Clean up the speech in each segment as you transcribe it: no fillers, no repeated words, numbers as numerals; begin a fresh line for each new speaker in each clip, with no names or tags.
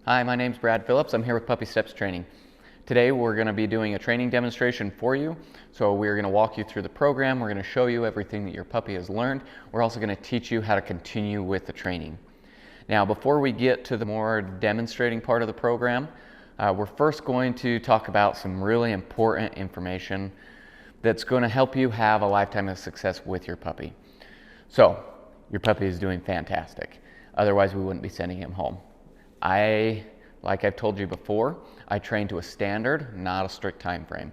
Hi, my name's Brad Phillips. I'm here with Puppy Steps Training. Today we're going to be doing a training demonstration for you. So we're going to walk you through the program. We're going to show you everything that your puppy has learned. We're also going to teach you how to continue with the training. Now, before we get to the more demonstrating part of the program, we're first going to talk about some really important information that's going to help you have a lifetime of success with your puppy. So, your puppy is doing fantastic. Otherwise, we wouldn't be sending him home. Like I've told you before, I train to a standard, not a strict time frame.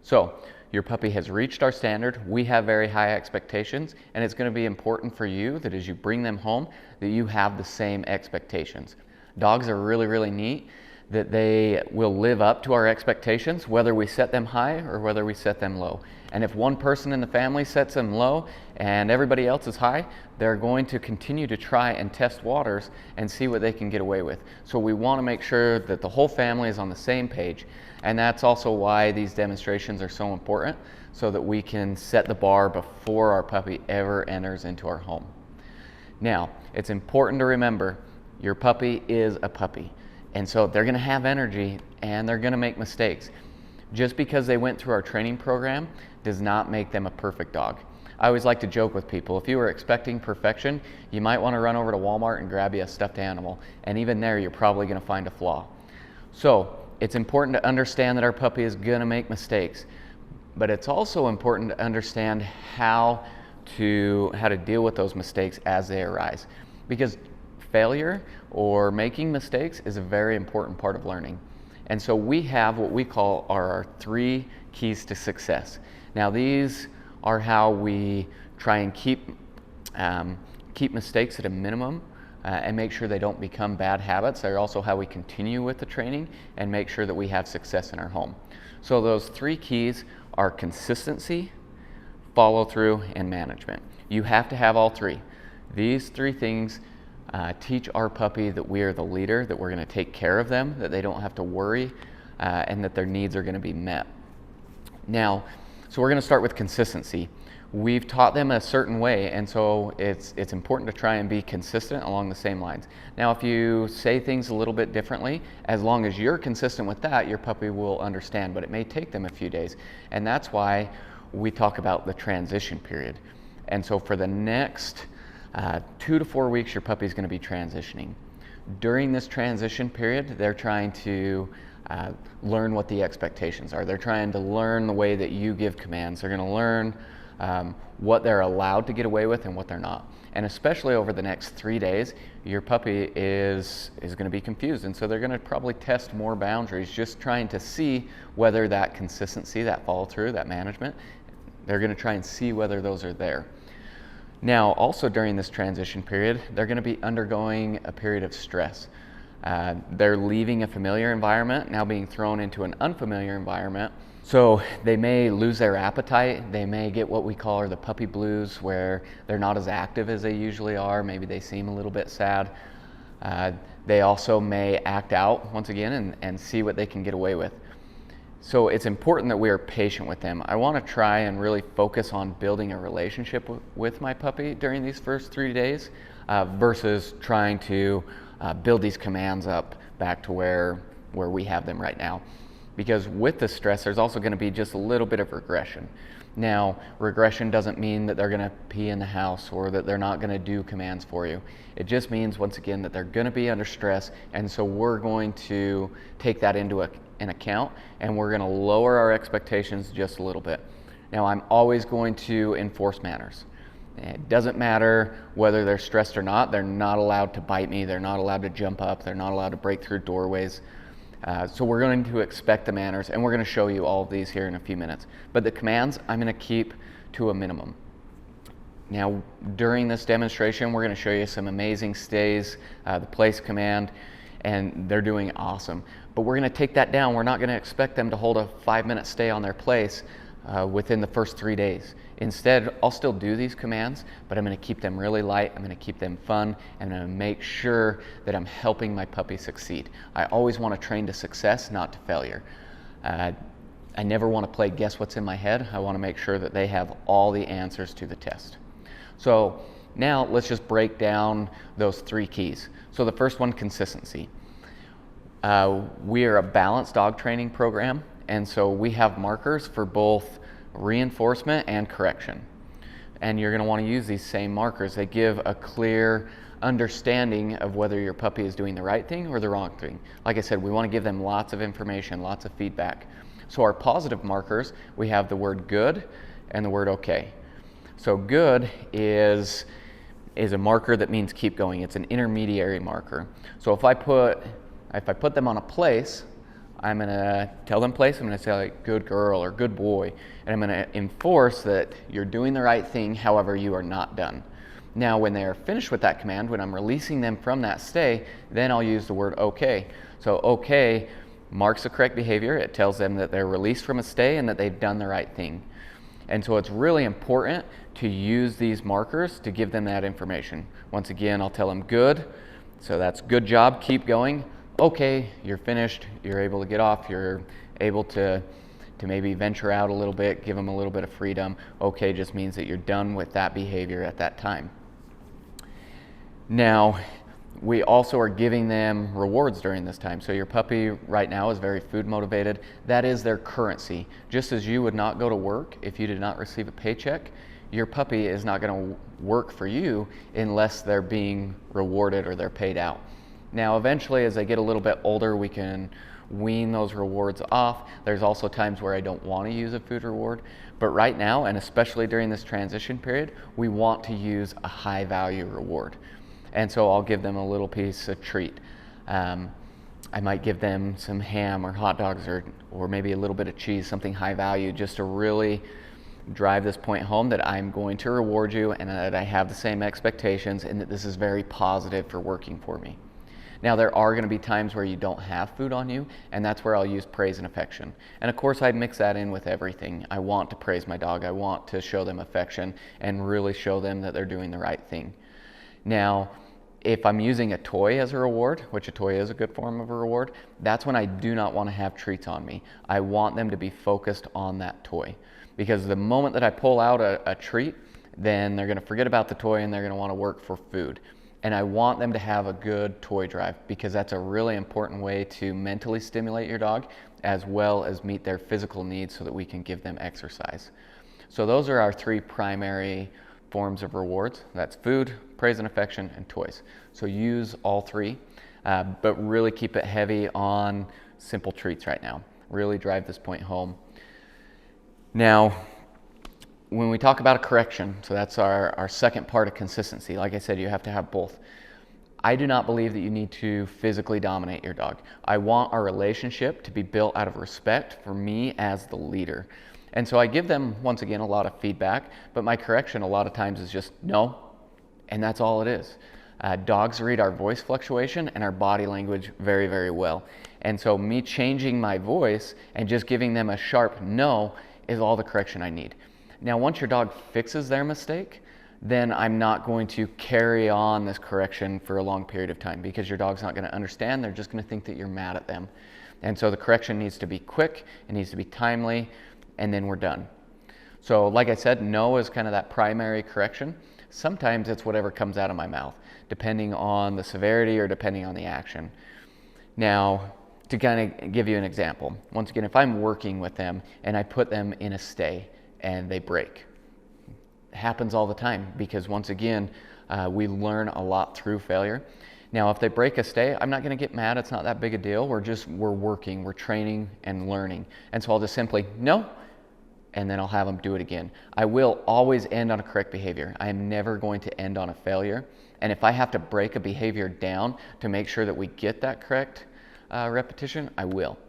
So, your puppy has reached our standard. We have very high expectations, and it's going to be important for you that as you bring them home, that you have the same expectations. Dogs are really, really neat, that they will live up to our expectations, whether we set them high or whether we set them low. And if one person in the family sets them low and everybody else is high, they're going to continue to try and test waters and see what they can get away with. So we want to make sure that the whole family is on the same page. And that's also why these demonstrations are so important, so that we can set the bar before our puppy ever enters into our home. Now, it's important to remember, your puppy is a puppy. And so they're going to have energy and they're going to make mistakes. Just because they went through our training program does not make them a perfect dog. I always like to joke with people, if you were expecting perfection, you might want to run over to Walmart and grab you a stuffed animal. And even there, you're probably going to find a flaw. So it's important to understand that our puppy is going to make mistakes. But it's also important to understand how to deal with those mistakes as they arise. Because failure or making mistakes is a very important part of learning. And so we have what we call our 3 keys to success. Now these are how we try and keep mistakes at a minimum and make sure they don't become bad habits. They're also how we continue with the training and make sure that we have success in our home. So those 3 keys are consistency, follow through, and management. You have to have all 3. These 3 things teach our puppy that we are the leader, that we're going to take care of them, that they don't have to worry, and that their needs are going to be met. Now, so we're going to start with consistency. We've taught them a certain way, and so it's important to try and be consistent along the same lines. Now, if you say things a little bit differently, as long as you're consistent with that, your puppy will understand, but it may take them a few days. And that's why we talk about the transition period. And so for the next 2 to 4 weeks, your puppy is going to be transitioning. During this transition period, they're trying to learn what the expectations are. They're trying to learn the way that you give commands. They're going to learn what they're allowed to get away with and what they're not. And especially over the next 3 days, your puppy is going to be confused. And so they're going to probably test more boundaries, just trying to see whether that consistency, that follow through, that management, they're going to try and see whether those are there. Now, also during this transition period, they're going to be undergoing a period of stress. They're leaving a familiar environment, now being thrown into an unfamiliar environment. So they may lose their appetite. They may get what we call the puppy blues, where they're not as active as they usually are. Maybe they seem a little bit sad. They also may act out once again and see what they can get away with. So it's important that we are patient with them. I want to try and really focus on building a relationship with my puppy during these first 3 days versus trying to build these commands up back to where we have them right now. Because with the stress, there's also going to be just a little bit of regression. Now, regression doesn't mean that they're going to pee in the house or that they're not going to do commands for you. It just means, once again, that they're going to be under stress, and so we're going to take that into an account, and we're going to lower our expectations just a little bit. Now, I'm always going to enforce manners. It doesn't matter whether they're stressed or not. They're not allowed to bite me. They're not allowed to jump up. They're not allowed to break through doorways. So we're going to expect the manners, and we're going to show you all of these here in a few minutes. But the commands, I'm going to keep to a minimum. Now, during this demonstration, we're going to show you some amazing stays, the place command, and they're doing awesome. But we're going to take that down. We're not going to expect them to hold a 5-minute stay on their place within the first 3 days. Instead, I'll still do these commands, but I'm going to keep them really light. I'm going to keep them fun, and I'm going to make sure that I'm helping my puppy succeed. I always want to train to success, not to failure. I never want to play guess what's in my head. I want to make sure that they have all the answers to the test. So now let's just break down those 3 keys. So the first one, consistency. We are a balanced dog training program, and so we have markers for both reinforcement and correction. And you're going to want to use these same markers. They give a clear understanding of whether your puppy is doing the right thing or the wrong thing. Like I said, we want to give them lots of information, lots of feedback. So our positive markers, we have the word good and the word okay. So good is a marker that means keep going. It's an intermediary marker. So if I put them on a place, I'm going to tell them place. I'm going to say like good girl or good boy, and I'm going to enforce that you're doing the right thing. However, you are not done. Now, when they are finished with that command, when I'm releasing them from that stay, then I'll use the word okay. So okay marks the correct behavior. It tells them that they're released from a stay and that they've done the right thing. And so it's really important to use these markers to give them that information. Once again, I'll tell them good. So that's good job, keep going. Okay, you're finished, you're able to get off, you're able to maybe venture out a little bit, give them a little bit of freedom. Okay just means that you're done with that behavior at that time. Now, we also are giving them rewards during this time. So your puppy right now is very food motivated. That is their currency. Just as you would not go to work if you did not receive a paycheck, your puppy is not going to work for you unless they're being rewarded or they're paid out. Now, eventually, as they get a little bit older, we can wean those rewards off. There's also times where I don't want to use a food reward. But right now, and especially during this transition period, we want to use a high value reward. And so I'll give them a little piece of treat. I might give them some ham or hot dogs or maybe a little bit of cheese, something high value, just to really drive this point home that I'm going to reward you and that I have the same expectations and that this is very positive for working for me. Now, there are going to be times where you don't have food on you, and that's where I'll use praise and affection. And of course, I mix that in with everything. I want to praise my dog. I want to show them affection and really show them that they're doing the right thing. Now, if I'm using a toy as a reward, which a toy is a good form of a reward, that's when I do not want to have treats on me. I want them to be focused on that toy. Because the moment that I pull out a treat, then they're going to forget about the toy and they're going to want to work for food. And I want them to have a good toy drive because that's a really important way to mentally stimulate your dog as well as meet their physical needs so that we can give them exercise. So those are our three primary forms of rewards. That's food, praise and affection, and toys. So use all three, but really keep it heavy on simple treats right now. Really drive this point home. Now, when we talk about a correction, so that's our second part of consistency. Like I said, you have to have both. I do not believe that you need to physically dominate your dog. I want our relationship to be built out of respect for me as the leader. And so I give them, once again, a lot of feedback, but my correction a lot of times is just no, and that's all it is. Dogs read our voice fluctuation and our body language very, very well. And so me changing my voice and just giving them a sharp no is all the correction I need. Now, once your dog fixes their mistake, then I'm not going to carry on this correction for a long period of time because your dog's not going to understand. They're just going to think that you're mad at them. And so the correction needs to be quick, it needs to be timely, and then we're done. So like I said, no is kind of that primary correction. Sometimes it's whatever comes out of my mouth, depending on the severity or depending on the action. Now, to kind of give you an example, once again, if I'm working with them and I put them in a stay and they break, it happens all the time because once again, we learn a lot through failure. Now, if they break a stay, I'm not going to get mad. It's not that big a deal. We're working, we're training and learning. And so I'll just simply, no, and then I'll have them do it again. I will always end on a correct behavior. I am never going to end on a failure. And if I have to break a behavior down to make sure that we get that correct repetition, I will.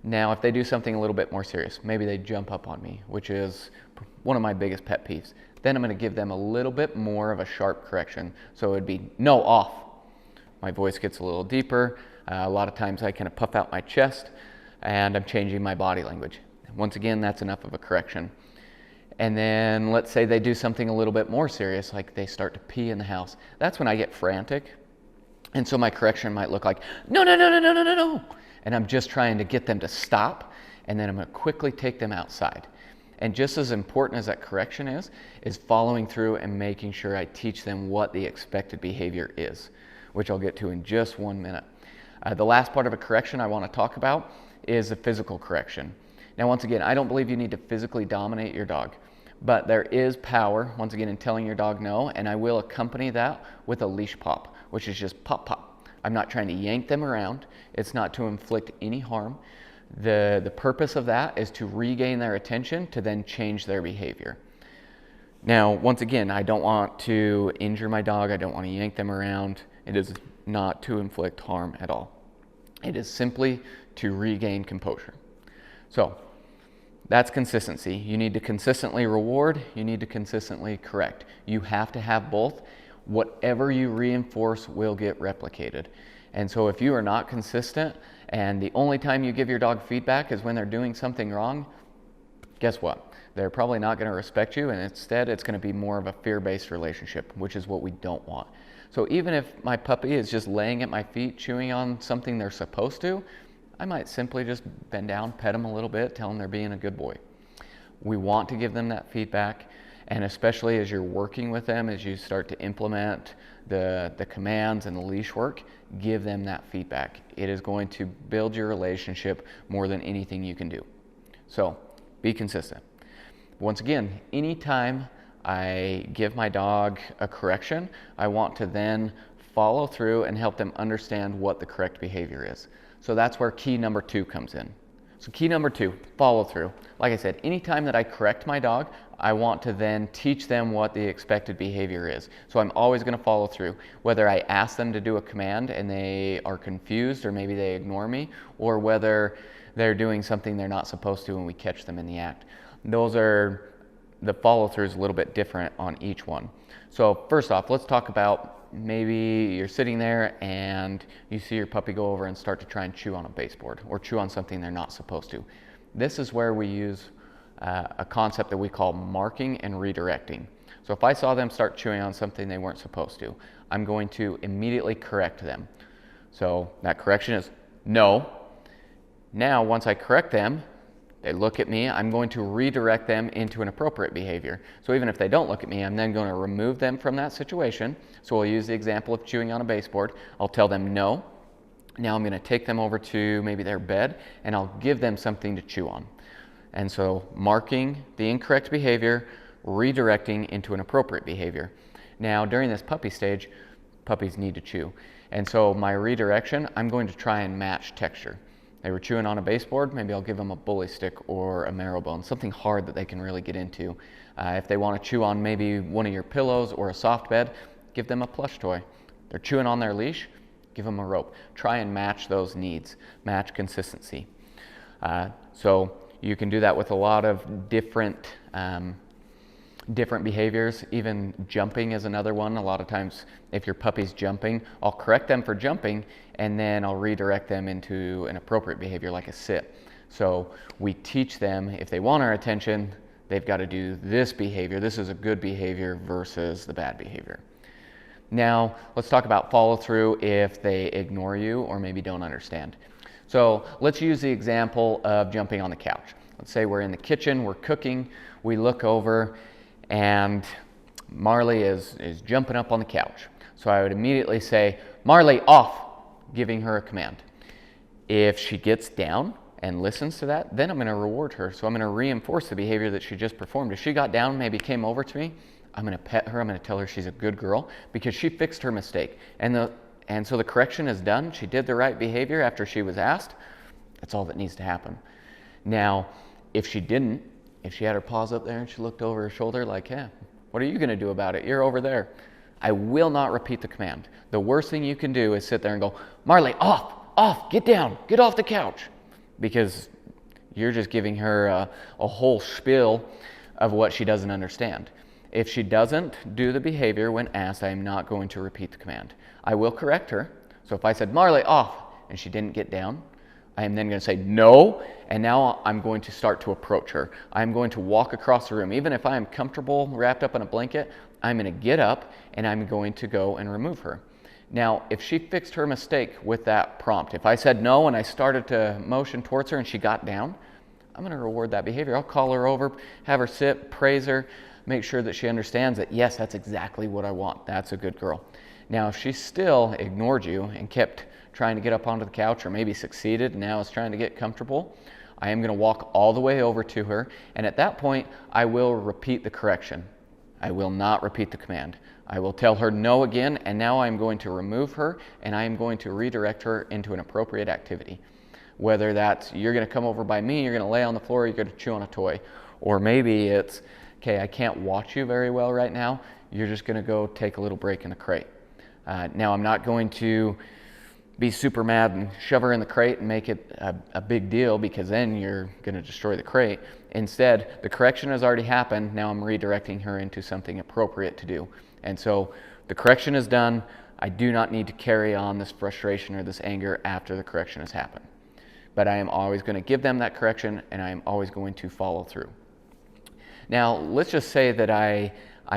Now, if they do something a little bit more serious, maybe they jump up on me, which is one of my biggest pet peeves, then I'm going to give them a little bit more of a sharp correction. So it would be, no, off. My voice gets a little deeper. A lot of times I kind of puff out my chest and I'm changing my body language. Once again, that's enough of a correction. And then let's say they do something a little bit more serious, like they start to pee in the house. That's when I get frantic. And so my correction might look like, no, no, no, no, no, no, no, no. And I'm just trying to get them to stop. And then I'm going to quickly take them outside. And just as important as that correction is following through and making sure I teach them what the expected behavior is, which I'll get to in just 1 minute. The last part of a correction I want to talk about is a physical correction. Now, once again, I don't believe you need to physically dominate your dog, but there is power, once again, in telling your dog no, and I will accompany that with a leash pop, which is just pop, pop. I'm not trying to yank them around. It's not to inflict any harm. The purpose of that is to regain their attention to then change their behavior. Now, once again, I don't want to injure my dog. I don't want to yank them around. It is not to inflict harm at all. It is simply to regain composure. So that's consistency. You need to consistently reward. You need to consistently correct. You have to have both. Whatever you reinforce will get replicated. And so if you are not consistent and the only time you give your dog feedback is when they're doing something wrong, guess what? They're probably not going to respect you, and instead it's going to be more of a fear-based relationship, which is what we don't want. So even if my puppy is just laying at my feet chewing on something they're supposed to, I might simply just bend down, pet them a little bit, tell them they're being a good boy. We want to give them that feedback, and especially as you're working with them, as you start to implement the commands and the leash work, give them that feedback. It is going to build your relationship more than anything you can do. So be consistent. Once again, anytime I give my dog a correction, I want to then follow through and help them understand what the correct behavior is. So that's where key number 2 comes in. So key number 2, follow through. Like I said, anytime that I correct my dog, I want to then teach them what the expected behavior is. So I'm always going to follow through. Whether I ask them to do a command and they are confused or maybe they ignore me, or whether they're doing something they're not supposed to and we catch them in the act. The follow through is a little bit different on each one. So first off, let's talk about maybe you're sitting there and you see your puppy go over and start to try and chew on a baseboard or chew on something they're not supposed to. This is where we use a concept that we call marking and redirecting. So if I saw them start chewing on something they weren't supposed to, I'm going to immediately correct them. So that correction is no. Now, once I correct them, they look at me, I'm going to redirect them into an appropriate behavior. So even if they don't look at me, I'm then going to remove them from that situation. So we'll use the example of chewing on a baseboard. I'll tell them no. Now I'm going to take them over to maybe their bed and I'll give them something to chew on. And so marking the incorrect behavior, redirecting into an appropriate behavior. Now during this puppy stage, puppies need to chew. And so my redirection, I'm going to try and match texture. They were chewing on a baseboard, maybe I'll give them a bully stick or a marrow bone, something hard that they can really get into. If they want to chew on maybe one of your pillows or a soft bed, give them a plush toy. They're chewing on their leash, give them a rope. Try and match those needs, match consistency. So you can do that with a lot of different behaviors. Even jumping is another one. A lot of times if your puppy's jumping, I'll correct them for jumping and then I'll redirect them into an appropriate behavior like a sit. So we teach them, if they want our attention, they've got to do this behavior. This is a good behavior versus the bad behavior. Now let's talk about follow through if they ignore you or maybe don't understand. So let's use the example of jumping on the couch. Let's say we're in the kitchen, we're cooking, we look over and Marley is jumping up on the couch. So I would immediately say, Marley, off, giving her a command. If she gets down and listens to that, then I'm going to reward her. So I'm going to reinforce the behavior that she just performed. If she got down, maybe came over to me, I'm going to pet her. I'm going to tell her she's a good girl because she fixed her mistake. And so the correction is done. She did the right behavior after she was asked. That's all that needs to happen. Now, if she didn't, if she had her paws up there and she looked over her shoulder like, yeah, what are you going to do about it? You're over there. I will not repeat the command. The worst thing you can do is sit there and go, Marley, off, get down, get off the couch. Because you're just giving her a whole spiel of what she doesn't understand. If she doesn't do the behavior when asked, I am not going to repeat the command. I will correct her. So if I said, Marley, off, and she didn't get down, I am then going to say no, and now I'm going to start to approach her. I'm going to walk across the room. Even if I am comfortable wrapped up in a blanket, I'm going to get up and I'm going to go and remove her. Now, if she fixed her mistake with that prompt, if I said no and I started to motion towards her and she got down, I'm going to reward that behavior. I'll call her over, have her sit, praise her, make sure that she understands that, yes, that's exactly what I want. That's a good girl. Now, if she still ignored you and kept trying to get up onto the couch, or maybe succeeded and now is trying to get comfortable, I am going to walk all the way over to her, and at that point I will repeat the correction. I will not repeat the command. I will tell her no again, and now I'm going to remove her and I am going to redirect her into an appropriate activity. Whether that's you're going to come over by me, you're going to lay on the floor, you're going to chew on a toy, or maybe it's, okay, I can't watch you very well right now, you're just going to go take a little break in the crate. Now I'm not going to be super mad and shove her in the crate and make it a big deal, because then you're going to destroy the crate. Instead, the correction has already happened. Now I'm redirecting her into something appropriate to do. And so the correction is done. I do not need to carry on this frustration or this anger after the correction has happened. But I am always going to give them that correction, and I am always going to follow through. Now, let's just say that I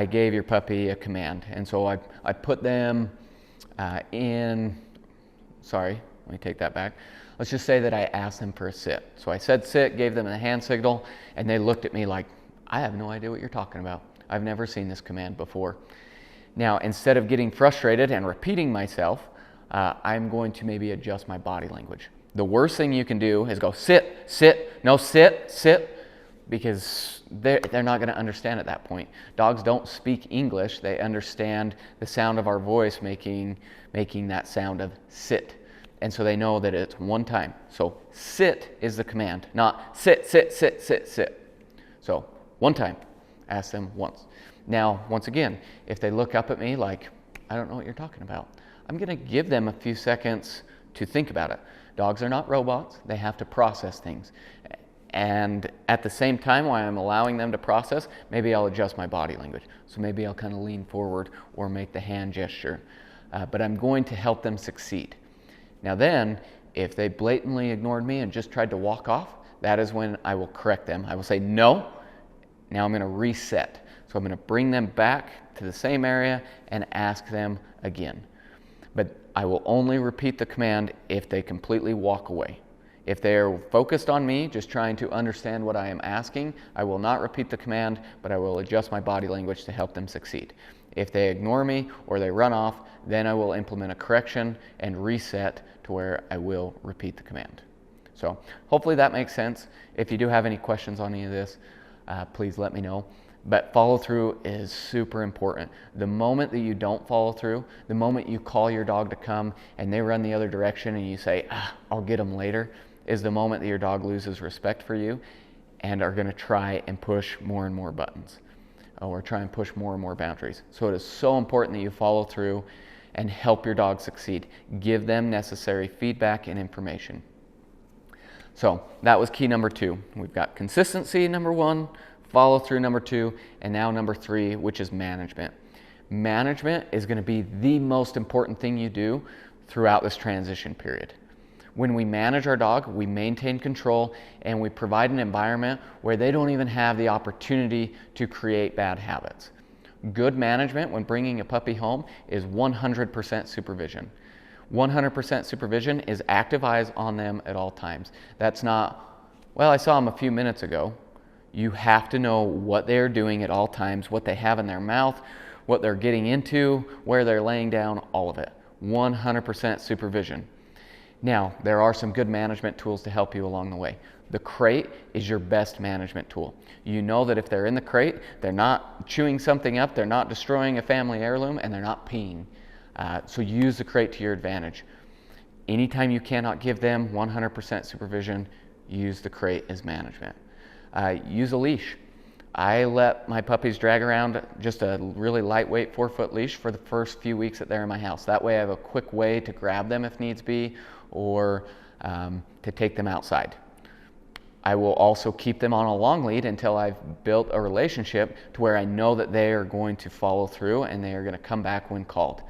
gave your puppy a command, and so I put them in. Sorry, let me take that back. Let's just say that I asked them for a sit. So I said sit, gave them a hand signal, and they looked at me like, I have no idea what you're talking about. I've never seen this command before. Now, instead of getting frustrated and repeating myself, I'm going to maybe adjust my body language. The worst thing you can do is go sit, sit, no sit, sit, because they're not going to understand at that point. Dogs don't speak English. They understand the sound of our voice making that sound of sit. And so they know that it's one time. So sit is the command, not sit, sit, sit, sit, sit. So one time, ask them once. Now, once again, if they look up at me like, I don't know what you're talking about, I'm going to give them a few seconds to think about it. Dogs are not robots. They have to process things. And at the same time, while I'm allowing them to process, maybe I'll adjust my body language. So maybe I'll kind of lean forward or make the hand gesture. But I'm going to help them succeed. Now then, if they blatantly ignored me and just tried to walk off, that is when I will correct them. I will say, no, now I'm going to reset. So I'm going to bring them back to the same area and ask them again. But I will only repeat the command if they completely walk away. If they are focused on me, just trying to understand what I am asking, I will not repeat the command, but I will adjust my body language to help them succeed. If they ignore me or they run off, then I will implement a correction and reset to where I will repeat the command. So hopefully that makes sense. If you do have any questions on any of this, please let me know. But follow through is super important. The moment that you don't follow through, the moment you call your dog to come and they run the other direction and you say, I'll get them later, is the moment that your dog loses respect for you and are going to try and push more and more buttons or try and push more and more boundaries. So it is so important that you follow through and help your dog succeed. Give them necessary feedback and information. So that was key number 2. We've got consistency, number 1, follow through, number 2, and now number 3, which is management. Management is going to be the most important thing you do throughout this transition period. When we manage our dog, we maintain control and we provide an environment where they don't even have the opportunity to create bad habits. Good management when bringing a puppy home is 100% supervision. 100% supervision is active eyes on them at all times. That's not, well, I saw them a few minutes ago. You have to know what they're doing at all times, what they have in their mouth, what they're getting into, where they're laying down, all of it. 100% supervision. Now, there are some good management tools to help you along the way. The crate is your best management tool. You know that if they're in the crate, they're not chewing something up, they're not destroying a family heirloom, and they're not peeing. So use the crate to your advantage. Anytime you cannot give them 100% supervision, use the crate as management. Use a leash. I let my puppies drag around just a really lightweight 4-foot leash for the first few weeks that they're in my house. That way I have a quick way to grab them if needs be, or to take them outside. I will also keep them on a long lead until I've built a relationship to where I know that they are going to follow through and they are going to come back when called.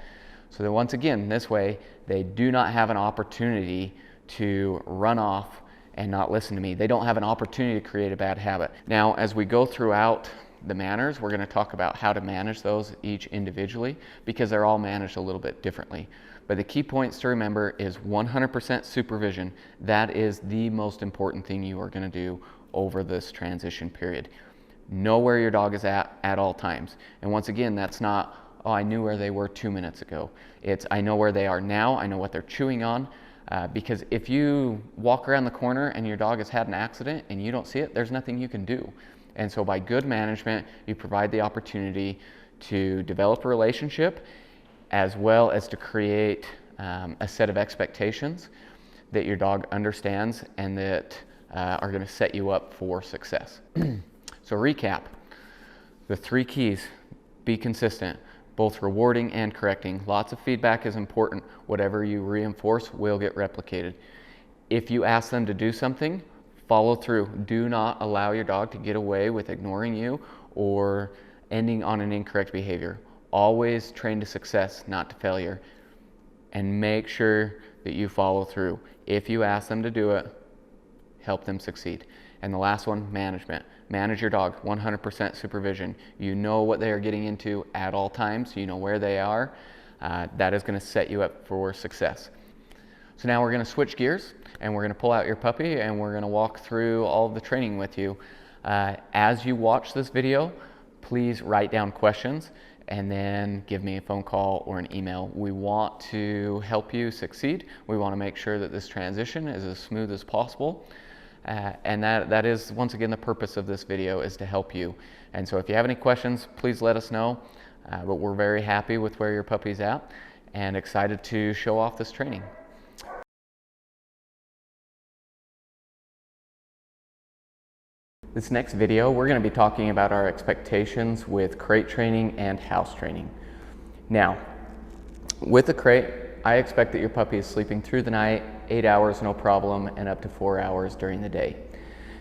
So that once again, this way, they do not have an opportunity to run off and not listen to me. They don't have an opportunity to create a bad habit. Now, as we go throughout the manners, we're going to talk about how to manage those each individually because they're all managed a little bit differently. But the key points to remember is 100% supervision. That is the most important thing you are going to do over this transition period. Know where your dog is at all times. And once again, that's not, oh, I knew where they were 2 minutes ago. It's, I know where they are now, I know what they're chewing on. Because if you walk around the corner and your dog has had an accident and you don't see it, there's nothing you can do. And so by good management, you provide the opportunity to develop a relationship as well as to create a set of expectations that your dog understands and that are going to set you up for success. So recap, the 3 keys: be consistent, both rewarding and correcting. Lots of feedback is important. Whatever you reinforce will get replicated. If you ask them to do something, follow through. Do not allow your dog to get away with ignoring you or ending on an incorrect behavior. Always train to success, not to failure. And make sure that you follow through. If you ask them to do it, help them succeed. And the last one, management. Manage your dog, 100% supervision. You know what they are getting into at all times. You know where they are. That is going to set you up for success. So now we're going to switch gears and we're going to pull out your puppy and we're going to walk through all of the training with you. As you watch this video, please write down questions and then give me a phone call or an email. We want to help you succeed. We want to make sure that this transition is as smooth as possible. And that is, once again, the purpose of this video is to help you. And so if you have any questions, please let us know. But we're very happy with where your puppy's at and excited to show off this training. This next video, we're going to be talking about our expectations with crate training and house training. Now, with the crate, I expect that your puppy is sleeping through the night, 8 hours no problem, and up to 4 hours during the day.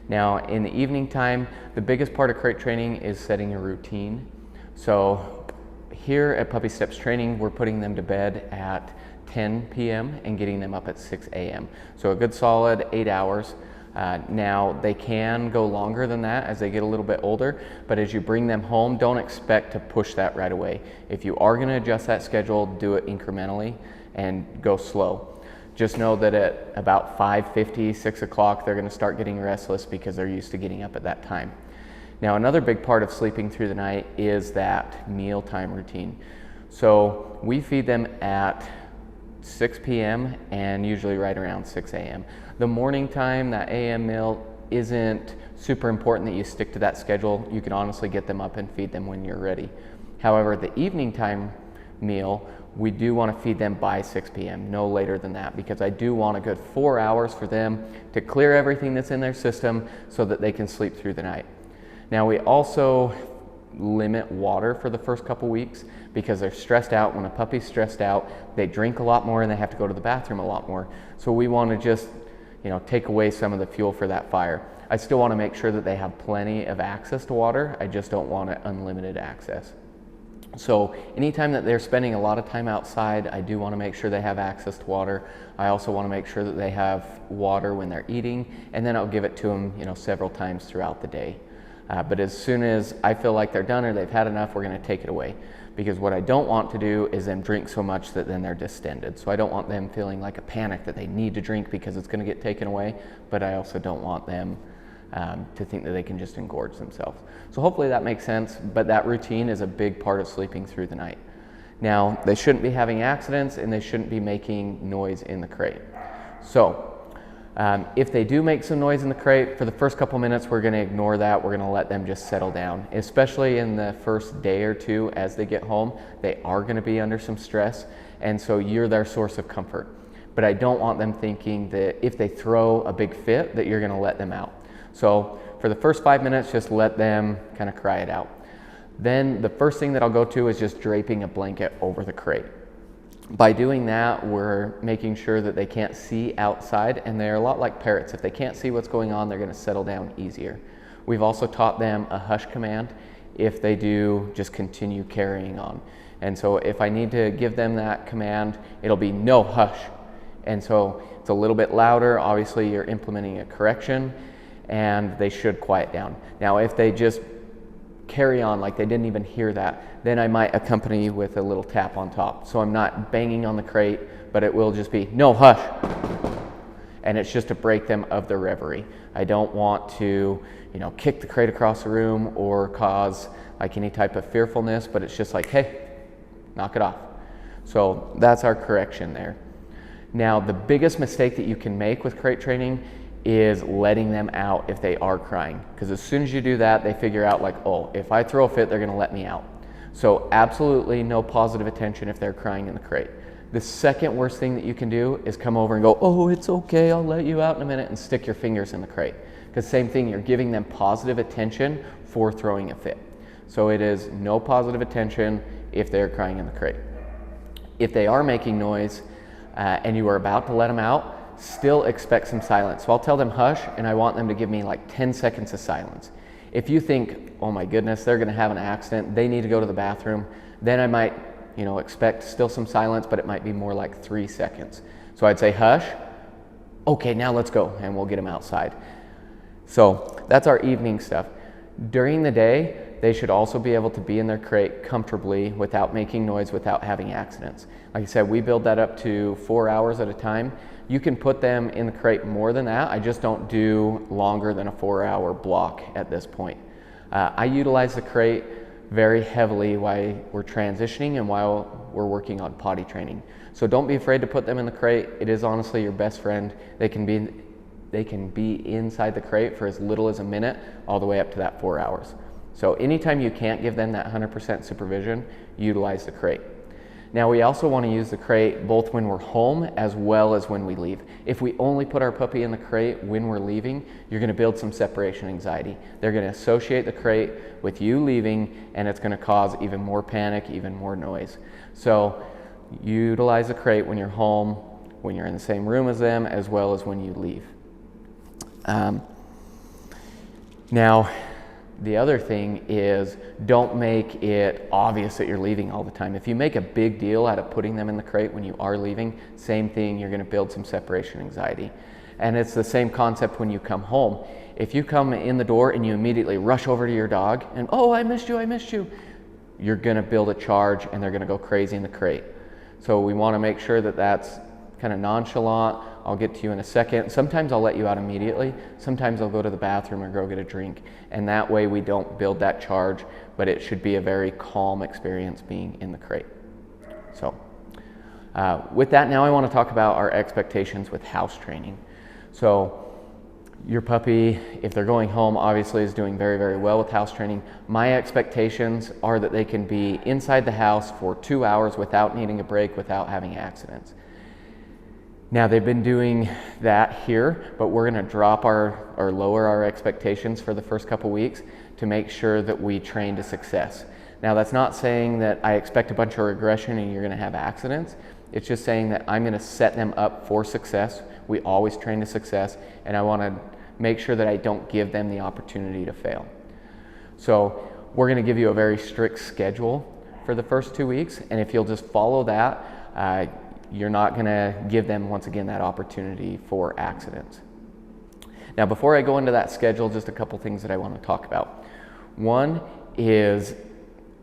Now, in the evening time, the biggest part of crate training is setting a routine. So here at Puppy Steps Training, we're putting them to bed at 10 p.m. and getting them up at 6 a.m. So a good solid 8 hours. Now, they can go longer than that as they get a little bit older, but as you bring them home, don't expect to push that right away. If you are going to adjust that schedule, do it incrementally and go slow. Just know that at about 5:50, 6 o'clock, they're going to start getting restless because they're used to getting up at that time. Now, another big part of sleeping through the night is that mealtime routine. So we feed them at 6 p.m. and usually right around 6 a.m. The morning time, that a.m. meal, isn't super important that you stick to that schedule. You can honestly get them up and feed them when you're ready. However, the evening time meal, we do want to feed them by 6 p.m., no later than that, because I do want a good 4 hours for them to clear everything that's in their system so that they can sleep through the night. Now, we also limit water for the first couple weeks because they're stressed out. When a puppy's stressed out, they drink a lot more and they have to go to the bathroom a lot more. So we want to just, take away some of the fuel for that fire. I still want to make sure that they have plenty of access to water. I just don't want unlimited access. So anytime that they're spending a lot of time outside, I do want to make sure they have access to water. I also want to make sure that they have water when they're eating, and then I'll give it to them, several times throughout the day. But as soon as I feel like they're done or they've had enough, we're going to take it away. Because what I don't want to do is them drink so much that then they're distended. So I don't want them feeling like a panic that they need to drink because it's going to get taken away, but I also don't want them to think that they can just engorge themselves. So hopefully that makes sense, but that routine is a big part of sleeping through the night. Now, they shouldn't be having accidents and they shouldn't be making noise in the crate. So if they do make some noise in the crate, for the first couple minutes, we're going to ignore that. We're going to let them just settle down, especially in the first day or two as they get home. They are going to be under some stress, and so you're their source of comfort. But I don't want them thinking that if they throw a big fit, that you're going to let them out. So for the first 5 minutes, just let them kind of cry it out. Then the first thing that I'll go to is just draping a blanket over the crate. By doing that, we're making sure that they can't see outside, and they're a lot like parrots. If they can't see what's going on, they're going to settle down easier. We've also taught them a hush command. If they do, just continue carrying on. And so if I need to give them that command, it'll be no, hush. And so it's a little bit louder. Obviously, you're implementing a correction, and they should quiet down. Now, if they just carry on like they didn't even hear that, then I might accompany with a little tap on top. So I'm not banging on the crate, but it will just be, no, hush. And it's just to break them of their reverie. I don't want to, kick the crate across the room or cause like any type of fearfulness, but it's just like, hey, knock it off. So that's our correction there. Now, the biggest mistake that you can make with crate training is letting them out if they are crying. Because as soon as you do that, they figure out like, oh, if I throw a fit, they're gonna let me out. So absolutely no positive attention if they're crying in the crate. The second worst thing that you can do is come over and go, oh, it's okay, I'll let you out in a minute, and stick your fingers in the crate. Because same thing, you're giving them positive attention for throwing a fit. So it is no positive attention if they're crying in the crate. If they are making noise and you are about to let them out, still expect some silence. So I'll tell them hush, and I want them to give me like 10 seconds of silence. If you think, oh my goodness, they're gonna have an accident, they need to go to the bathroom, then I might, expect still some silence, but it might be more like 3 seconds. So I'd say hush, okay, now let's go, and we'll get them outside. So that's our evening stuff. During the day, they should also be able to be in their crate comfortably without making noise, without having accidents. Like I said, we build that up to 4 hours at a time. You can put them in the crate more than that. I just don't do longer than a 4-hour block at this point. I utilize the crate very heavily while we're transitioning and while we're working on potty training. So don't be afraid to put them in the crate. It is honestly your best friend. They can be inside the crate for as little as a minute, all the way up to that 4 hours. So anytime you can't give them that 100% supervision, utilize the crate. Now we also want to use the crate both when we're home as well as when we leave. If we only put our puppy in the crate when we're leaving, you're going to build some separation anxiety. They're going to associate the crate with you leaving, and it's going to cause even more panic, even more noise. So utilize the crate when you're home, when you're in the same room as them, as well as when you leave. Now, the other thing is, don't make it obvious that you're leaving all the time. If you make a big deal out of putting them in the crate when you are leaving, same thing, you're going to build some separation anxiety. And it's the same concept when you come home. If you come in the door and you immediately rush over to your dog and, oh, I missed you, you're going to build a charge and they're going to go crazy in the crate. So we want to make sure that that's kind of nonchalant. I'll get to you in a second. Sometimes I'll let you out immediately. Sometimes I'll go to the bathroom or go get a drink. And that way we don't build that charge, but it should be a very calm experience being in the crate. So with that, now I want to talk about our expectations with house training. So your puppy, if they're going home, obviously is doing very, very well with house training. My expectations are that they can be inside the house for 2 hours without needing a break, without having accidents. Now they've been doing that here, but we're going to drop or lower our expectations for the first couple weeks to make sure that we train to success. Now that's not saying that I expect a bunch of regression and you're going to have accidents. It's just saying that I'm going to set them up for success. We always train to success, and I want to make sure that I don't give them the opportunity to fail. So we're going to give you a very strict schedule for the first 2 weeks, and if you'll just follow that, you're not going to give them, once again, that opportunity for accidents. Now, before I go into that schedule, just a couple things that I want to talk about. One is,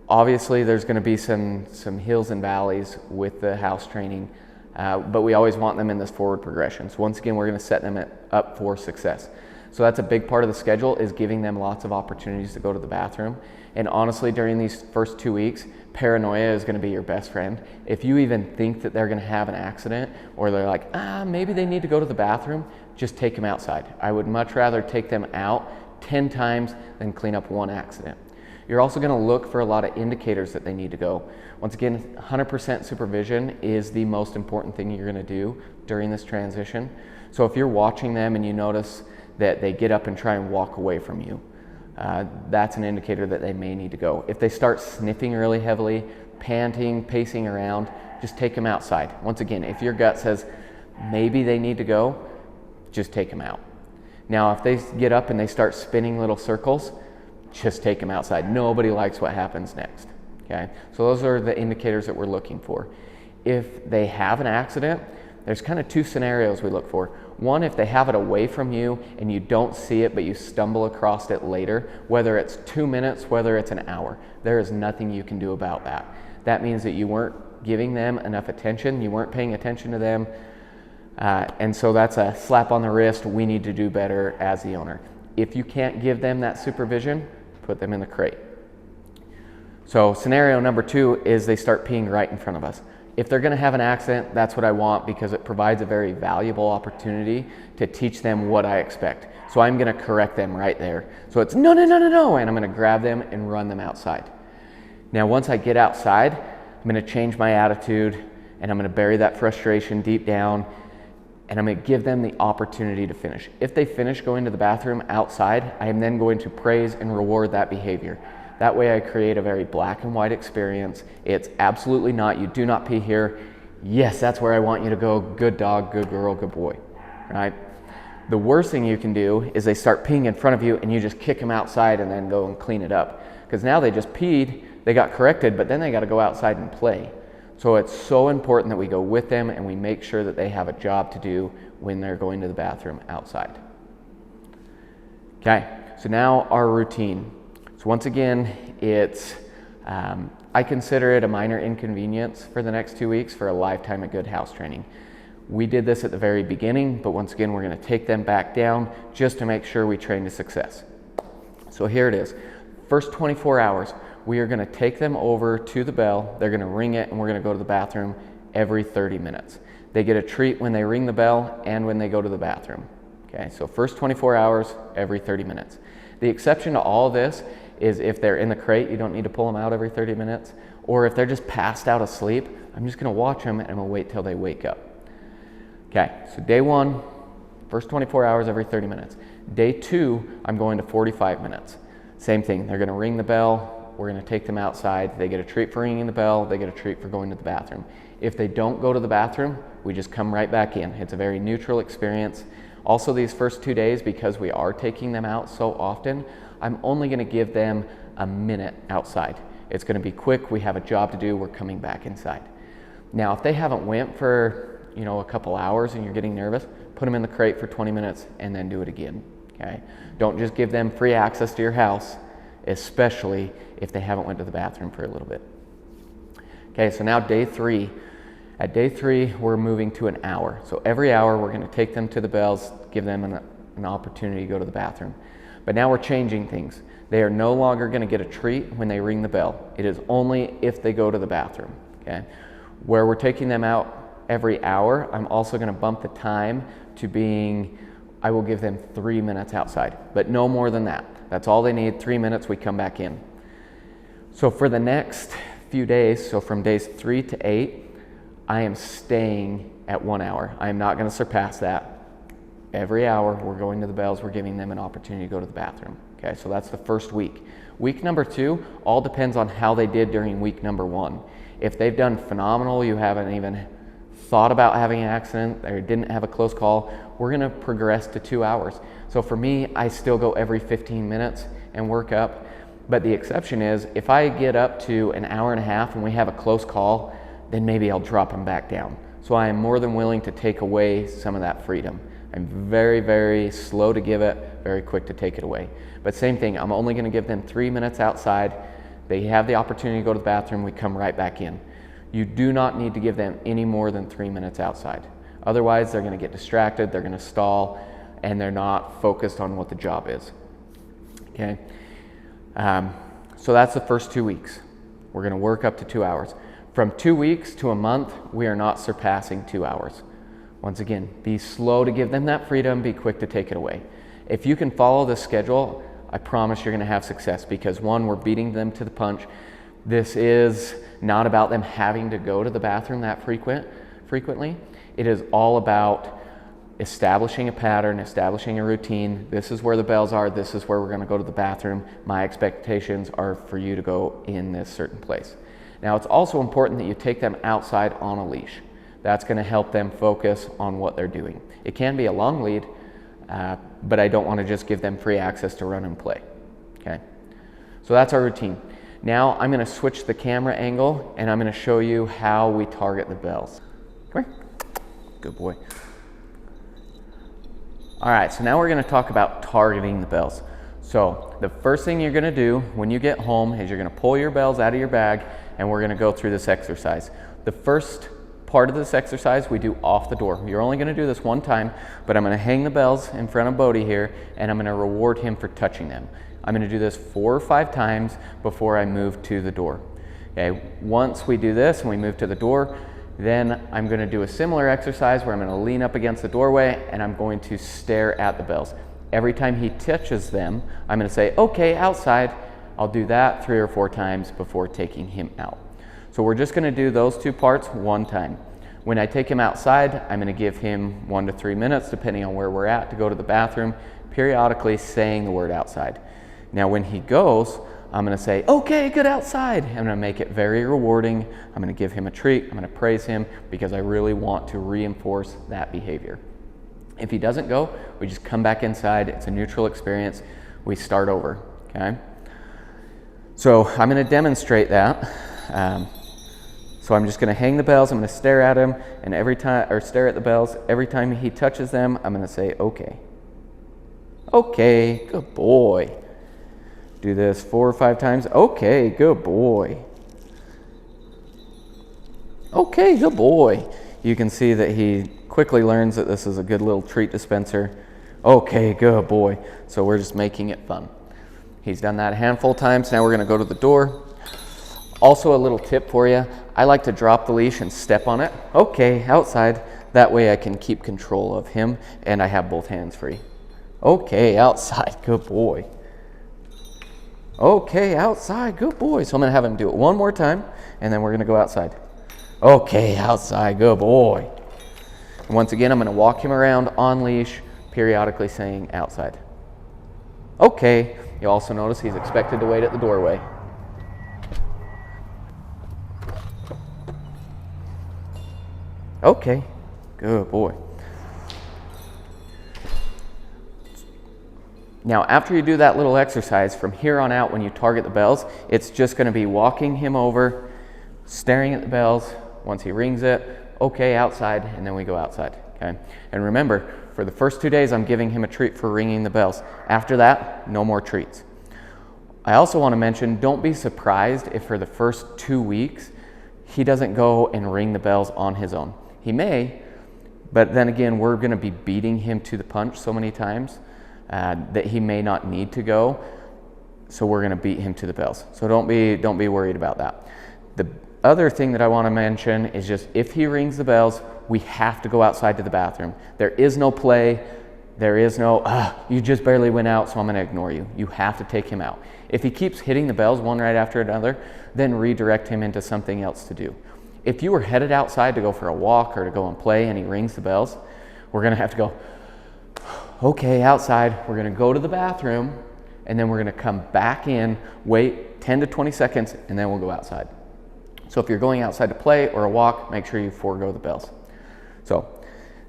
obviously, there's going to be some hills and valleys with the house training, but we always want them in this forward progression. So once again, we're going to set them up for success. So that's a big part of the schedule, is giving them lots of opportunities to go to the bathroom. And honestly, during these first 2 weeks, paranoia is going to be your best friend. If you even think that they're going to have an accident, or they're like, maybe they need to go to the bathroom, just take them outside. I would much rather take them out 10 times than clean up one accident. You're also going to look for a lot of indicators that they need to go. Once again, 100% supervision is the most important thing you're going to do during this transition. So if you're watching them and you notice that they get up and try and walk away from you, that's an indicator that they may need to go. If they start sniffing really heavily, panting, pacing around, just take them outside. Once again, if your gut says maybe they need to go, just take them out. Now, if they get up and they start spinning little circles, just take them outside. Nobody likes what happens next. Okay? So those are the indicators that we're looking for. If they have an accident, there's kind of two scenarios we look for. One, if they have it away from you and you don't see it, but you stumble across it later, whether it's 2 minutes, whether it's an hour, there is nothing you can do about that. That means that you weren't giving them enough attention, you weren't paying attention to them, and so that's a slap on the wrist. We need to do better as the owner. If you can't give them that supervision, put them in the crate. So scenario number 2 is they start peeing right in front of us. If they're gonna have an accident, that's what I want, because it provides a very valuable opportunity to teach them what I expect. So I'm gonna correct them right there. So it's no, no, no, no, no, and I'm gonna grab them and run them outside. Now, once I get outside, I'm gonna change my attitude, and I'm gonna bury that frustration deep down, and I'm gonna give them the opportunity to finish. If they finish going to the bathroom outside, I am then going to praise and reward that behavior. That way I create a very black and white experience. It's absolutely not, you do not pee here. Yes, that's where I want you to go. Good dog, good girl, good boy, right? The worst thing you can do is they start peeing in front of you and you just kick them outside and then go and clean it up. Because now they just peed, they got corrected, but then they got to go outside and play. So it's so important that we go with them and we make sure that they have a job to do when they're going to the bathroom outside. Okay, so now our routine. So once again, it's, I consider it a minor inconvenience for the next 2 weeks for a lifetime of good house training. We did this at the very beginning, but once again, we're gonna take them back down just to make sure we train to success. So here it is. First 24 hours, we are gonna take them over to the bell, they're gonna ring it, and we're gonna go to the bathroom every 30 minutes. They get a treat when they ring the bell and when they go to the bathroom. Okay, so first 24 hours, every 30 minutes. The exception to all of this is if they're in the crate, you don't need to pull them out every 30 minutes, or if they're just passed out asleep, I'm just gonna watch them and I'm gonna wait till they wake up. Okay, so day 1, first 24 hours every 30 minutes. Day 2, I'm going to 45 minutes. Same thing, they're gonna ring the bell, we're gonna take them outside, they get a treat for ringing the bell, they get a treat for going to the bathroom. If they don't go to the bathroom, we just come right back in. It's a very neutral experience. Also, these first 2 days, because we are taking them out so often, I'm only gonna give them a minute outside. It's gonna be quick, we have a job to do, we're coming back inside. Now, if they haven't went for a couple hours and you're getting nervous, put them in the crate for 20 minutes and then do it again, okay? Don't just give them free access to your house, especially if they haven't went to the bathroom for a little bit. Okay, so now day 3. At day 3, we're moving to an hour. So every hour, we're gonna take them to the bells, give them an opportunity to go to the bathroom. But now we're changing things. They are no longer gonna get a treat when they ring the bell. It is only if they go to the bathroom, okay? Where we're taking them out every hour, I'm also gonna bump the time to being, I will give them 3 minutes outside, but no more than that. That's all they need, 3 minutes, we come back in. So for the next few days, so from days 3 to 8, I am staying at 1 hour. I am not gonna surpass that. Every hour, we're going to the bells, we're giving them an opportunity to go to the bathroom. Okay, so that's the first week. Week number 2, all depends on how they did during week number 1. If they've done phenomenal, you haven't even thought about having an accident, or didn't have a close call, we're gonna progress to 2 hours. So for me, I still go every 15 minutes and work up. But the exception is, if I get up to an hour and a half and we have a close call, then maybe I'll drop them back down. So I am more than willing to take away some of that freedom. I'm very, very slow to give it, very quick to take it away. But same thing, I'm only gonna give them 3 minutes outside. They have the opportunity to go to the bathroom, we come right back in. You do not need to give them any more than 3 minutes outside. Otherwise, they're gonna get distracted, they're gonna stall, and they're not focused on what the job is, okay? So that's the first 2 weeks. We're gonna work up to 2 hours. From 2 weeks to a month, we are not surpassing 2 hours. Once again, be slow to give them that freedom, be quick to take it away. If you can follow this schedule, I promise you're gonna have success, because 1, we're beating them to the punch. This is not about them having to go to the bathroom that frequently. It is all about establishing a pattern, establishing a routine. This is where the bells are, this is where we're gonna go to the bathroom. My expectations are for you to go in this certain place. Now, it's also important that you take them outside on a leash. That's gonna help them focus on what they're doing. It can be a long lead, but I don't wanna just give them free access to run and play, okay? So that's our routine. Now I'm gonna switch the camera angle and I'm gonna show you how we target the bells. Come here, good boy. All right, so now we're gonna talk about targeting the bells. So the first thing you're gonna do when you get home is you're gonna pull your bells out of your bag and we're gonna go through this exercise. The first part of this exercise we do off the door. You're only gonna do this 1 time, but I'm gonna hang the bells in front of Bodhi here and I'm gonna reward him for touching them. I'm going to do this 4 or 5 times before I move to the door. Okay, once we do this and we move to the door, then I'm going to do a similar exercise where I'm going to lean up against the doorway and I'm going to stare at the bells. Every time he touches them, I'm going to say, okay, outside. I'll do that 3 or 4 times before taking him out. So we're just going to do those 2 parts 1 time. When I take him outside, I'm going to give him 1 to 3 minutes, depending on where we're at, to go to the bathroom, periodically saying the word outside. Now when he goes, I'm going to say, okay, good outside. I'm going to make it very rewarding. I'm going to give him a treat. I'm going to praise him because I really want to reinforce that behavior. If he doesn't go, we just come back inside. It's a neutral experience. We start over, okay? So I'm going to demonstrate that. So I'm just going to hang the bells. I'm going to stare at him, and stare at the bells. Every time he touches them, I'm going to say, okay. Okay, good boy. Do this 4 or 5 times. Okay, good boy. Okay, good boy. You can see that he quickly learns that this is a good little treat dispenser. Okay, good boy. So we're just making it fun. He's done that a handful of times. Now we're going to go to the door. Also a little tip for you. I like to drop the leash and step on it. Okay, outside. That way I can keep control of him and I have both hands free. Okay, outside. Good boy. Okay, outside, good boy. So I'm gonna have him do it 1 more time, and then we're gonna go outside. Okay, outside, good boy. And once again, I'm gonna walk him around on leash, periodically saying outside. Okay, you also notice he's expected to wait at the doorway. Okay, good boy. Now, after you do that little exercise, from here on out, when you target the bells, it's just going to be walking him over, staring at the bells. Once he rings it, okay, outside, and then we go outside, okay? And remember, for the first 2 days, I'm giving him a treat for ringing the bells. After that, no more treats. I also want to mention, don't be surprised if for the first 2 weeks, he doesn't go and ring the bells on his own. He may, but then again, we're going to be beating him to the punch so many times that he may not need to go, so we're going to beat him to the bells. So don't be worried about that. The other thing that I want to mention is just if he rings the bells, we have to go outside to the bathroom. There is no play. There is no, you just barely went out, so I'm going to ignore you. You have to take him out. If he keeps hitting the bells one right after another, then redirect him into something else to do. If you were headed outside to go for a walk or to go and play and he rings the bells, we're going to have to go, okay, outside. We're going to go to the bathroom, and then we're going to come back in, wait 10 to 20 seconds, and then we'll go outside. So if you're going outside to play or a walk, make sure you forego the bells. So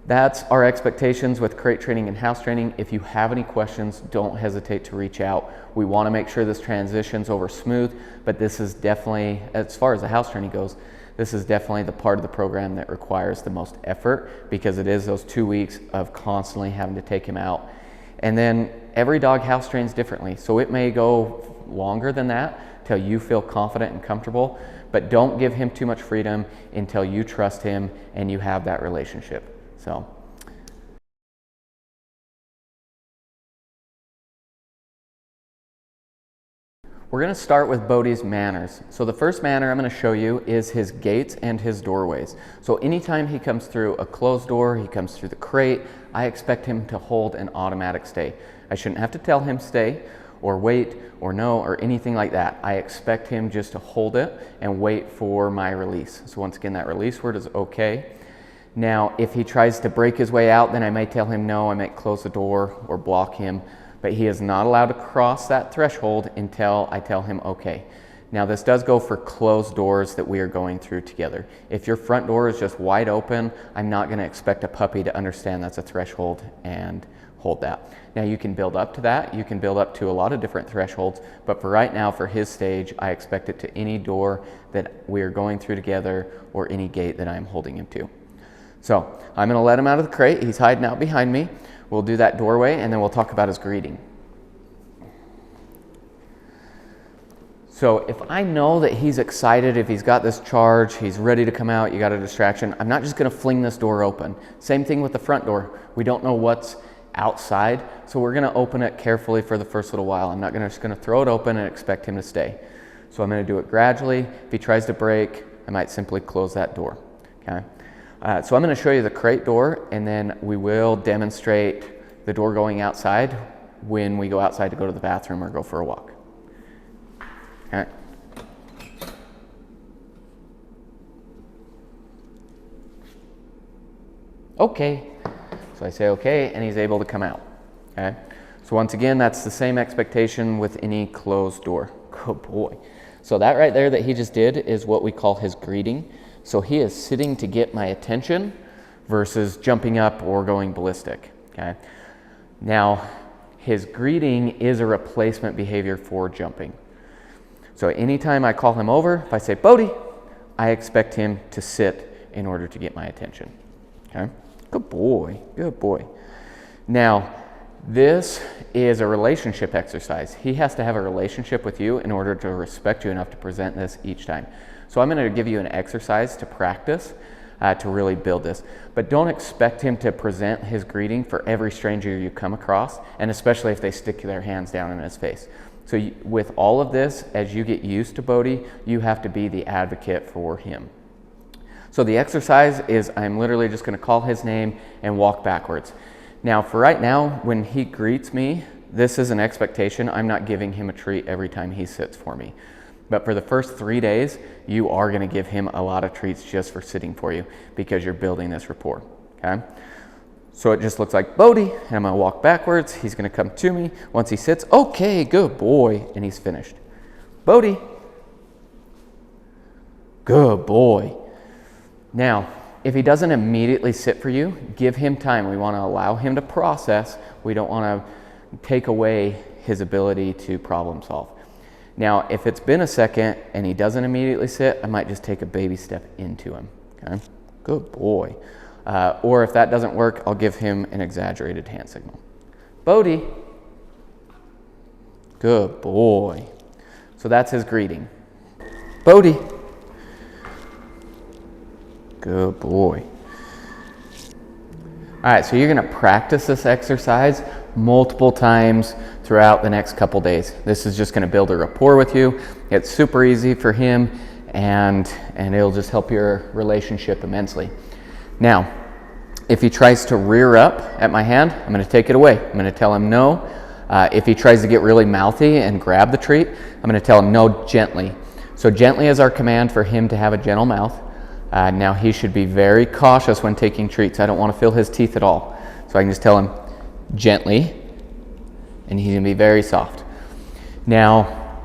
that's our expectations with crate training and house training. If you have any questions, don't hesitate to reach out. We want to make sure this transitions over smooth, but this is definitely, as far as the house training goes, this is definitely the part of the program that requires the most effort because it is those 2 weeks of constantly having to take him out. And then every dog house trains differently. So it may go longer than that till you feel confident and comfortable, but don't give him too much freedom until you trust him and you have that relationship. So. We're going to start with Bodhi's manners. So the first manner I'm going to show you is his gates and his doorways. So anytime he comes through a closed door, he comes through the crate, I expect him to hold an automatic stay. I shouldn't have to tell him stay or wait or no or anything like that. I expect him just to hold it and wait for my release. So once again, that release word is okay. Now, if he tries to break his way out, then I may tell him no, I might close the door or block him. But he is not allowed to cross that threshold until I tell him okay. Now this does go for closed doors that we are going through together. If your front door is just wide open, I'm not going to expect a puppy to understand that's a threshold and hold that. Now you can build up to that. You can build up to a lot of different thresholds, but for right now, for his stage, I expect it to any door that we are going through together or any gate that I'm holding him to. So I'm going to let him out of the crate. He's hiding out behind me. We'll do that doorway and then we'll talk about his greeting. So if I know that he's excited, if he's got this charge, he's ready to come out, you got a distraction, I'm not just going to fling this door open. Same thing with the front door. We don't know what's outside. So we're gonna open it carefully for the first little while. I'm not just gonna throw it open and expect him to stay. So I'm gonna do it gradually. If he tries to break, I might simply close that door, okay? So I'm gonna show you the crate door, and then we will demonstrate the door going outside when we go outside to go to the bathroom or go for a walk. Okay. Okay. So I say okay, and he's able to come out. Okay. So once again, that's the same expectation with any closed door. Good boy. So that right there that he just did is what we call his greeting. So he is sitting to get my attention versus jumping up or going ballistic. Okay. Now, his greeting is a replacement behavior for jumping. So anytime I call him over, if I say, Bodhi, I expect him to sit in order to get my attention. Okay? Good boy, good boy. Now, this is a relationship exercise. He has to have a relationship with you in order to respect you enough to present this each time. So I'm going to give you an exercise to practice to really build this. But don't expect him to present his greeting for every stranger you come across, and especially if they stick their hands down in his face. So with all of this, as you get used to Bodhi, you have to be the advocate for him. So the exercise is I'm literally just going to call his name and walk backwards. Now for right now, when he greets me, this is an expectation. I'm not giving him a treat every time he sits for me. But for the first 3 days, you are going to give him a lot of treats just for sitting for you because you're building this rapport, okay? So it just looks like Bodhi, and I'm going to walk backwards. He's going to come to me. Once he sits, okay, good boy, and he's finished. Bodhi, good boy. Now, if he doesn't immediately sit for you, give him time. We want to allow him to process. We don't want to take away his ability to problem solve. Now, if it's been a second and he doesn't immediately sit, I might just take a baby step into him, okay? Good boy. Or if that doesn't work, I'll give him an exaggerated hand signal. Bodhi. Good boy. So that's his greeting. Bodhi. Good boy. All right, so you're going to practice this exercise multiple times throughout the next couple days. This is just going to build a rapport with you. It's super easy for him, and it'll just help your relationship immensely. Now, if he tries to rear up at my hand, I'm going to take it away. I'm going to tell him no. If he tries to get really mouthy and grab the treat, I'm going to tell him no gently. So gently is our command for him to have a gentle mouth. Now he should be very cautious when taking treats. I don't want to feel his teeth at all. So I can just tell him gently, and he's going to be very soft. Now,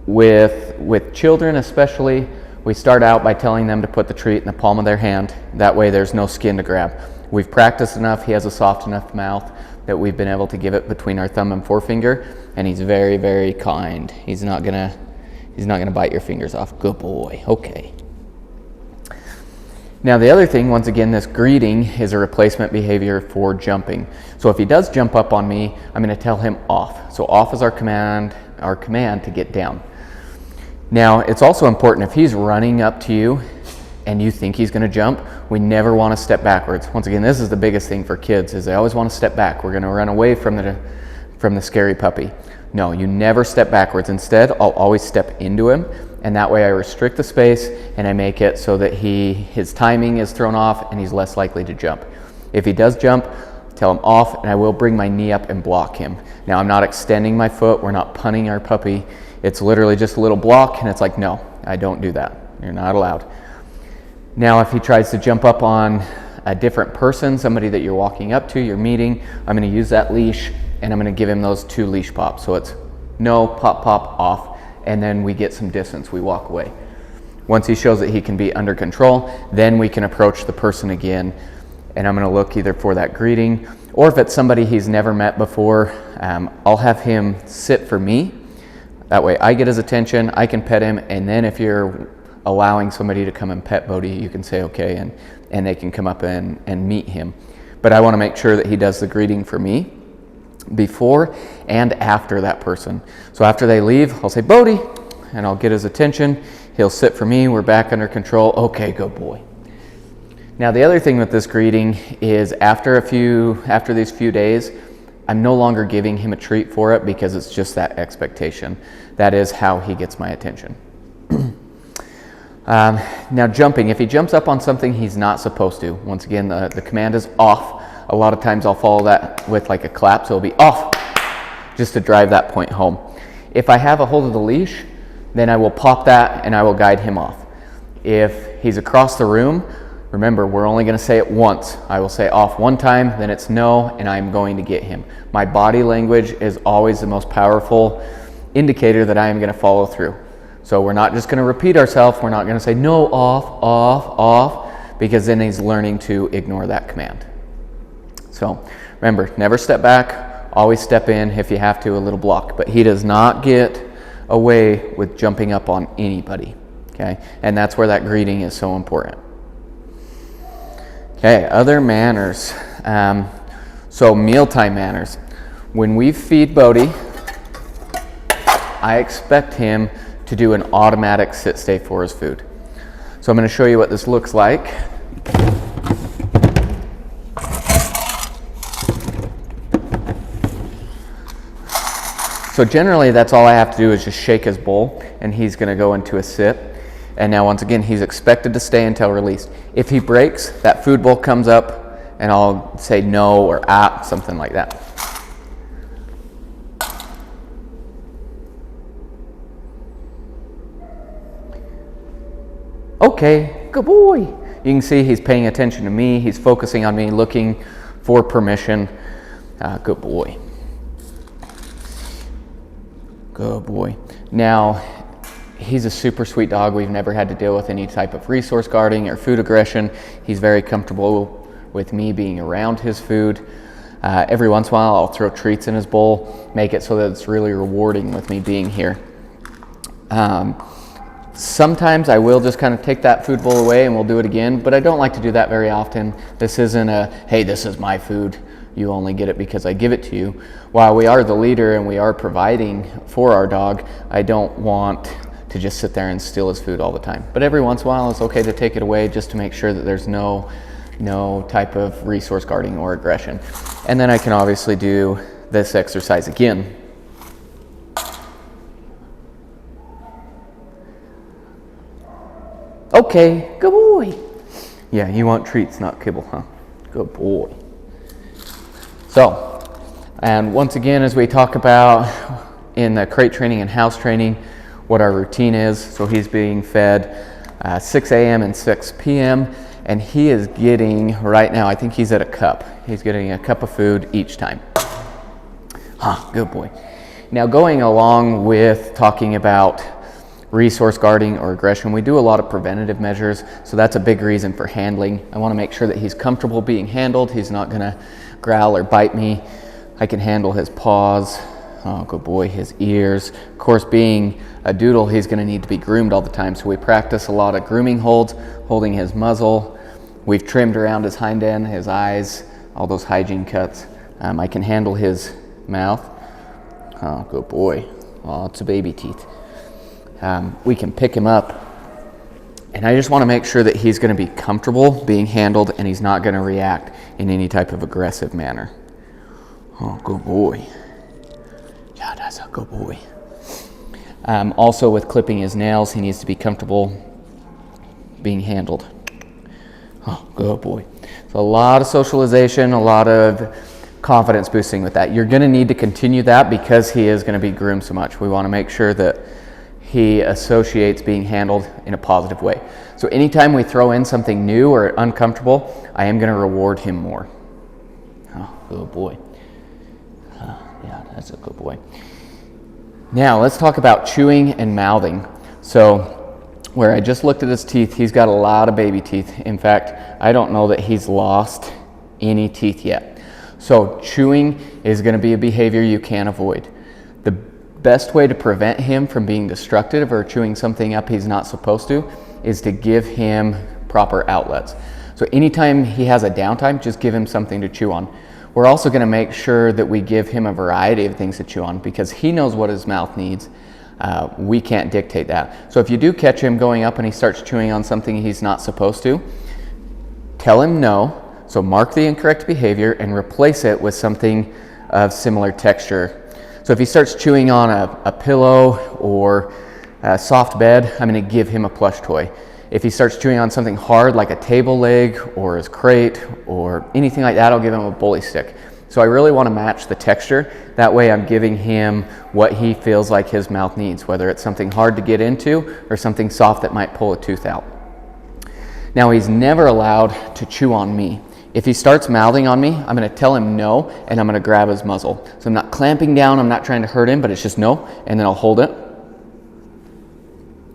with children especially, we start out by telling them to put the treat in the palm of their hand. That way there's no skin to grab. We've practiced enough. He has a soft enough mouth that we've been able to give it between our thumb and forefinger, and he's very, very kind. He's not gonna bite your fingers off. Good boy. Okay. Now the other thing, once again, this greeting is a replacement behavior for jumping. So if he does jump up on me, I'm going to tell him off. So off is our command to get down. Now it's also important if he's running up to you and you think he's going to jump, we never want to step backwards. Once again, this is the biggest thing for kids is they always want to step back. We're going to run away from the scary puppy. No, you never step backwards. Instead, I'll always step into him, and that way I restrict the space and I make it so that his timing is thrown off and he's less likely to jump. If he does jump, tell him off, and I will bring my knee up and block him. Now I'm not extending my foot, we're not punting our puppy. It's literally just a little block, and it's like, no, I don't do that. You're not allowed. Now if he tries to jump up on a different person, somebody that you're walking up to, you're meeting, I'm going to use that leash and I'm going to give him those 2 leash pops. So it's no, pop, pop, off, and then we get some distance, we walk away. Once he shows that he can be under control, then we can approach the person again, and I'm going to look either for that greeting, or if it's somebody he's never met before, I'll have him sit for me. That way I get his attention, I can pet him, and then if you're allowing somebody to come and pet Bodhi, you can say okay, and they can come up and meet him. But I want to make sure that he does the greeting for me before and after that person. So after they leave, I'll say Bodhi, and I'll get his attention. He'll sit for me. We're back under control. Okay, good boy. Now the other thing with this greeting is after these few days, I'm no longer giving him a treat for it because it's just that expectation. That is how he gets my attention. Now jumping, if he jumps up on something he's not supposed to, once again the command is off. A lot of times I'll follow that with like a clap, so it'll be off, just to drive that point home. If I have a hold of the leash, then I will pop that and I will guide him off. If he's across the room, remember, we're only going to say it once. I will say off one time, then it's no, and I'm going to get him. My body language is always the most powerful indicator that I am going to follow through. So we're not just going to repeat ourselves. We're not going to say no, off, off, off, because then he's learning to ignore that command. So remember, never step back, always step in. If you have to, a little block. But he does not get away with jumping up on anybody. Okay, and that's where that greeting is so important. Okay, other manners. So mealtime manners. When we feed Bodhi, I expect him to do an automatic sit-stay for his food. So I'm going to show you what this looks like. So generally that's all I have to do is just shake his bowl and he's going to go into a sit. And now once again he's expected to stay until released. If he breaks, that food bowl comes up and I'll say no or something like that. Okay, good boy. You can see he's paying attention to me. He's focusing on me, looking for permission. Good boy. Good boy. Now, he's a super sweet dog. We've never had to deal with any type of resource guarding or food aggression. He's very comfortable with me being around his food. Every once in a while, I'll throw treats in his bowl, make it so that it's really rewarding with me being here. Sometimes I will just kind of take that food bowl away and we'll do it again, but I don't like to do that very often. This isn't a, hey, this is my food, you only get it because I give it to you. While we are the leader and we are providing for our dog, I don't want to just sit there and steal his food all the time. But every once in a while it's okay to take it away just to make sure that there's no type of resource guarding or aggression. And then I can obviously do this exercise again. Okay, good boy. Yeah, you want treats, not kibble, huh? Good boy. So, and once again, as we talk about in the crate training and house training, what our routine is. So he's being fed 6 a.m. and 6 p.m. and he is getting, right now, I think he's at a cup. He's getting a cup of food each time. Good boy. Now going along with talking about resource guarding or aggression, we do a lot of preventative measures, so that's a big reason for handling. I want to make sure that he's comfortable being handled. He's not going to growl or bite me. I can handle his paws. Oh, good boy. His ears. Of course, being a doodle, he's going to need to be groomed all the time, so we practice a lot of grooming holds, holding his muzzle. We've trimmed around his hind end, his eyes, all those hygiene cuts. I can handle his mouth. Oh, good boy. Oh, it's a baby teeth. We can pick him up, and I just want to make sure that he's going to be comfortable being handled and he's not going to react in any type of aggressive manner. Oh, good boy. Yeah, that's a good boy. Also with clipping his nails, he needs to be comfortable being handled. Oh, good boy. So a lot of socialization, a lot of confidence boosting with that. You're going to need to continue that because he is going to be groomed so much. We want to make sure that he associates being handled in a positive way. So anytime we throw in something new or uncomfortable, I am going to reward him more. Oh, good boy. Yeah, that's a good boy. Now let's talk about chewing and mouthing. So where I just looked at his teeth, he's got a lot of baby teeth. In fact, I don't know that he's lost any teeth yet. So chewing is going to be a behavior you can't avoid. The best way to prevent him from being destructive or chewing something up he's not supposed to is to give him proper outlets. So anytime he has a downtime, just give him something to chew on. We're also going to make sure that we give him a variety of things to chew on because he knows what his mouth needs. We can't dictate that. So if you do catch him going up and he starts chewing on something he's not supposed to, tell him no, so mark the incorrect behavior and replace it with something of similar texture. So if he starts chewing on a pillow or a soft bed, I'm going to give him a plush toy. If he starts chewing on something hard like a table leg or his crate or anything like that, I'll give him a bully stick. So I really want to match the texture. That way I'm giving him what he feels like his mouth needs, whether it's something hard to get into or something soft that might pull a tooth out. Now he's never allowed to chew on me. If he starts mouthing on me, I'm going to tell him no, and I'm going to grab his muzzle. So I'm not clamping down, I'm not trying to hurt him, but it's just no, and then I'll hold it.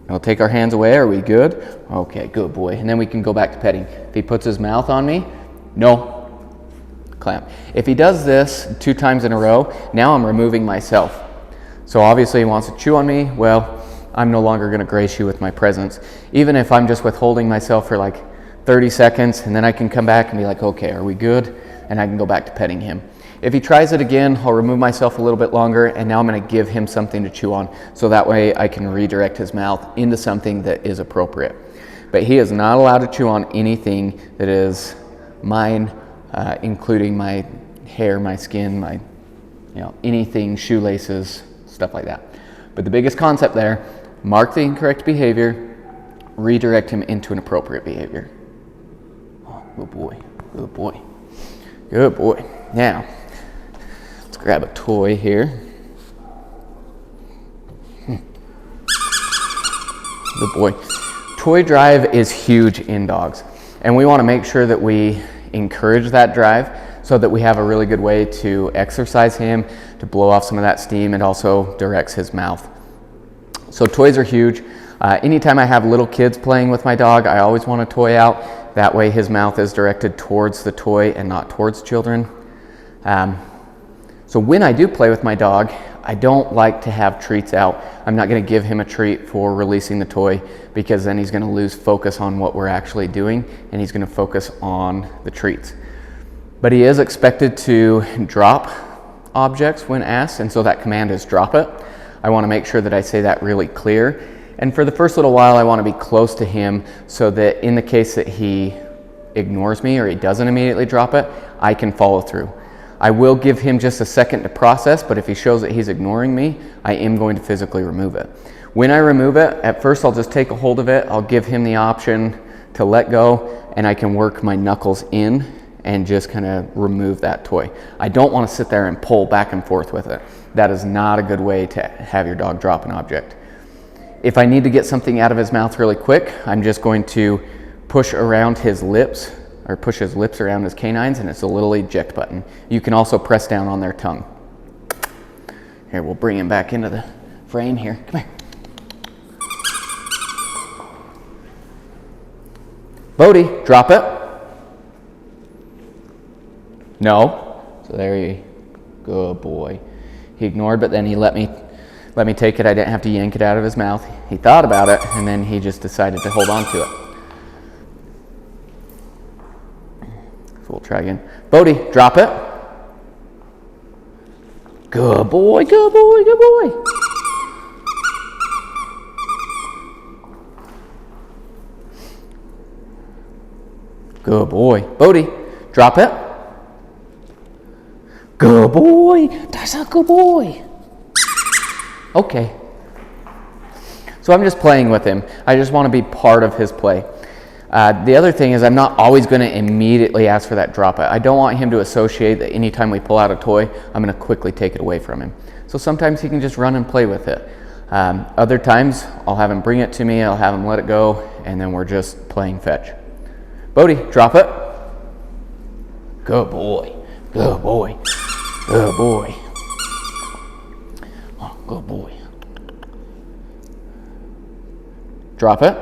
I'll take our hands away. Are we good? Okay, good boy. And then we can go back to petting. If he puts his mouth on me, no, clamp. If he does this 2 times in a row, now I'm removing myself. So obviously he wants to chew on me. Well, I'm no longer going to grace you with my presence. Even if I'm just withholding myself for like 30 seconds, and then I can come back and be like, okay, are we good? And I can go back to petting him. If he tries it again, I'll remove myself a little bit longer, and now I'm going to give him something to chew on, so that way I can redirect his mouth into something that is appropriate. But he is not allowed to chew on anything that is mine, including my hair, my skin, my, anything, shoelaces, stuff like that. But the biggest concept there, mark the incorrect behavior, redirect him into an appropriate behavior. Oh, good boy, good boy, good boy. Now, let's grab a toy here. Good boy. Toy drive is huge in dogs, and we want to make sure that we encourage that drive so that we have a really good way to exercise him, to blow off some of that steam. It also directs his mouth. So toys are huge. Anytime I have little kids playing with my dog, I always want a toy out. That way his mouth is directed towards the toy and not towards children. So when I do play with my dog, I don't like to have treats out. I'm not going to give him a treat for releasing the toy, because then he's going to lose focus on what we're actually doing, and he's going to focus on the treats. But he is expected to drop objects when asked, and so that command is drop it. I want to make sure that I say that really clear. And for the first little while, I want to be close to him so that in the case that he ignores me or he doesn't immediately drop it, I can follow through. I will give him just a second to process, but if he shows that he's ignoring me, I am going to physically remove it. When I remove it, at first I'll just take a hold of it. I'll give him the option to let go, and I can work my knuckles in and just kind of remove that toy. I don't want to sit there and pull back and forth with it. That is not a good way to have your dog drop an object. If I need to get something out of his mouth really quick, I'm just going to push around his lips, or push his lips around his canines, and it's a little eject button. You can also press down on their tongue. Here, we'll bring him back into the frame here. Come here. Bodhi, drop it. No. So there you go, boy. He ignored, but then he let me take it. I didn't have to yank it out of his mouth. He thought about it, and then he just decided to hold on to it. So we'll try again. Bodhi, drop it. Good boy, good boy, good boy. Good boy. Bodhi, drop it. Good boy. That's a good boy. Okay. So I'm just playing with him. I just want to be part of his play. The other thing is I'm not always going to immediately ask for that drop it. I don't want him to associate that anytime we pull out a toy, I'm going to quickly take it away from him. So sometimes he can just run and play with it. Other times I'll have him bring it to me, I'll have him let it go, and then we're just playing fetch. Bodhi, drop it. Good boy. Good boy. Good boy. Oh, good boy. Drop it.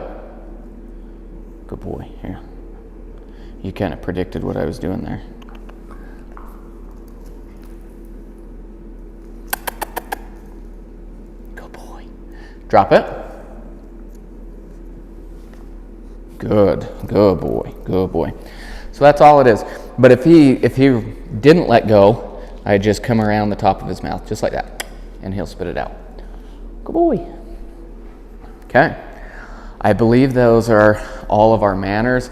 Good boy. Here. You kind of predicted what I was doing there. Good boy. Drop it. Good. Good boy. Good boy. So that's all it is. But if he didn't let go, I'd just come around the top of his mouth, just like that, and he'll spit it out. Good boy. Okay. I believe those are all of our manners.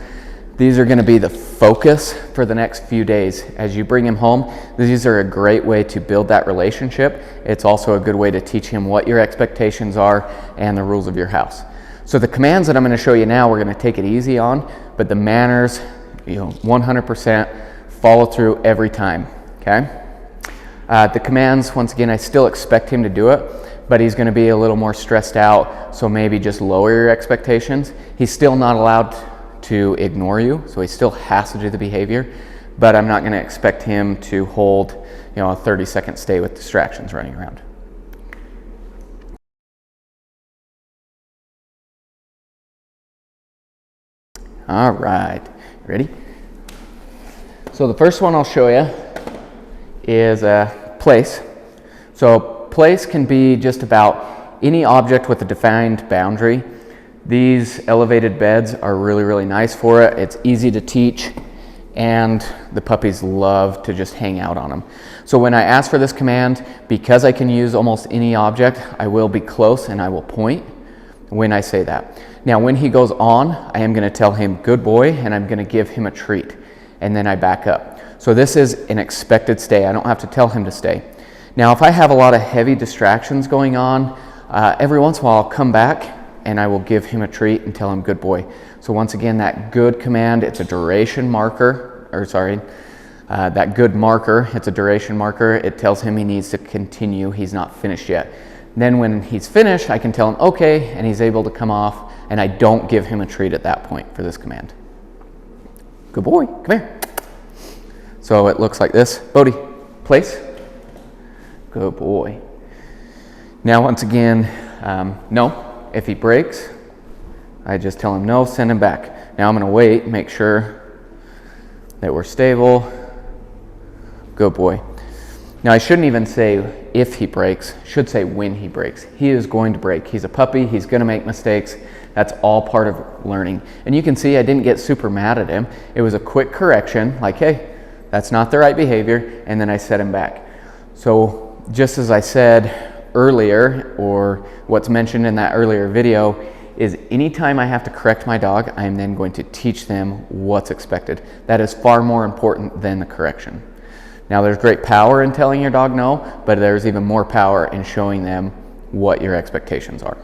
These are going to be the focus for the next few days. As you bring him home, these are a great way to build that relationship. It's also a good way to teach him what your expectations are and the rules of your house. So the commands that I'm going to show you now, we're going to take it easy on, but the manners, 100% follow through every time, okay? The commands, once again, I still expect him to do it, but he's going to be a little more stressed out, so maybe just lower your expectations. He's still not allowed to ignore you, so he still has to do the behavior, but I'm not going to expect him to hold, a 30-second stay with distractions running around. All right, ready? So the first one I'll show you is place. So place can be just about any object with a defined boundary. These elevated beds are really, really nice for it. It's easy to teach, and the puppies love to just hang out on them. So when I ask for this command, because I can use almost any object, I will be close and I will point when I say that. Now when he goes on, I am going to tell him good boy, and I'm going to give him a treat, and then I back up. So this is an expected stay. I don't have to tell him to stay. Now if I have a lot of heavy distractions going on, every once in a while I'll come back and I will give him a treat and tell him good boy. So once again, that good command, it's a duration marker, that good marker, it's a duration marker. It tells him he needs to continue. He's not finished yet. Then when he's finished, I can tell him okay, and he's able to come off, and I don't give him a treat at that point for this command. Good boy, come here. So it looks like this. Bodhi, place. Good boy. Now once again, no. If he breaks, I just tell him no, send him back. Now I'm going to wait, make sure that we're stable. Good boy. Now I shouldn't even say if he breaks, I should say when he breaks. He is going to break. He's a puppy, he's going to make mistakes. That's all part of learning. And you can see I didn't get super mad at him. It was a quick correction, like, hey, that's not the right behavior, and then I set him back. So just as I said earlier, or what's mentioned in that earlier video, is anytime I have to correct my dog, I am then going to teach them what's expected. That is far more important than the correction. Now there's great power in telling your dog no, but there's even more power in showing them what your expectations are.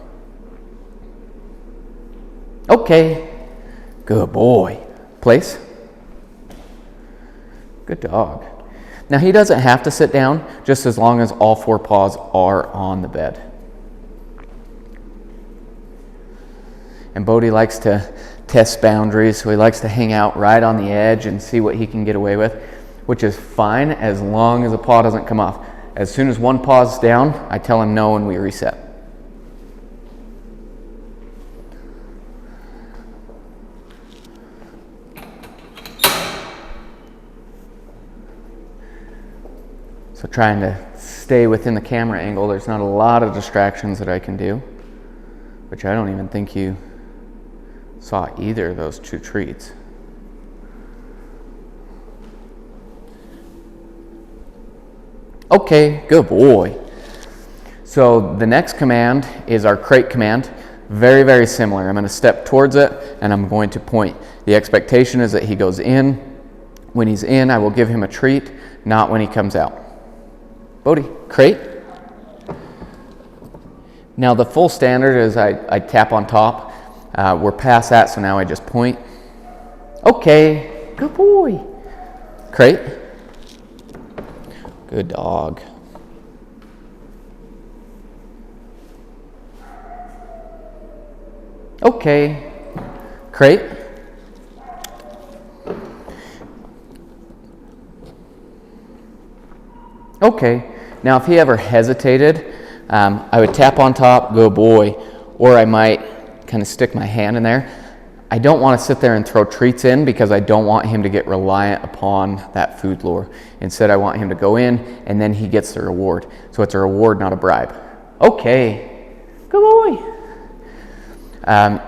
Okay, good boy. Place. Good dog. Now he doesn't have to sit down, just as long as all four paws are on the bed. And Bodhi likes to test boundaries, so he likes to hang out right on the edge and see what he can get away with, which is fine as long as the paw doesn't come off. As soon as one paw's down, I tell him no and we reset. So trying to stay within the camera angle, there's not a lot of distractions that I can do, which I don't even think you saw either of those two treats. Okay, good boy. So the next command is our crate command. Very, very similar. I'm going to step towards it and I'm going to point. The expectation is that he goes in. When he's in, I will give him a treat, not when he comes out. Bodhi, crate. Now the full standard is I tap on top. We're past that, so now I just point. Okay, good boy. Crate. Good dog. Okay, crate. Okay, now if he ever hesitated, I would tap on top, good boy, or I might kind of stick my hand in there. I don't want to sit there and throw treats in because I don't want him to get reliant upon that food lure. Instead, I want him to go in and then he gets the reward. So it's a reward, not a bribe. Okay, good boy.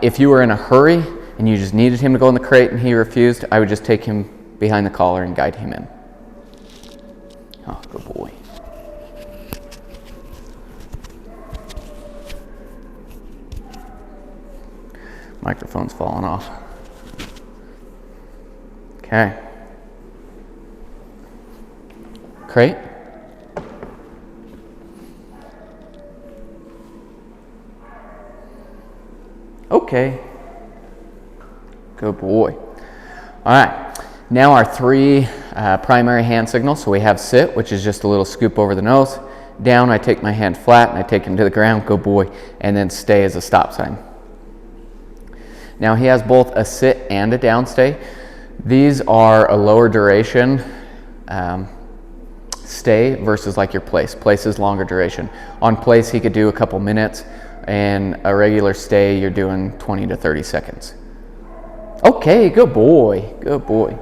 If you were in a hurry and you just needed him to go in the crate and he refused, I would just take him behind the collar and guide him in. Oh, good boy. Microphone's falling off. Okay. Crate. Okay. Good boy. All right. Now our three primary hand signals. So we have sit, which is just a little scoop over the nose. Down, I take my hand flat and I take him to the ground. Good boy. And then stay as a stop sign. Now he has both a sit and a down stay. These are a lower duration stay versus like your place. Place is longer duration. On place, he could do a couple minutes, and a regular stay, you're doing 20 to 30 seconds. Okay, good boy, good boy.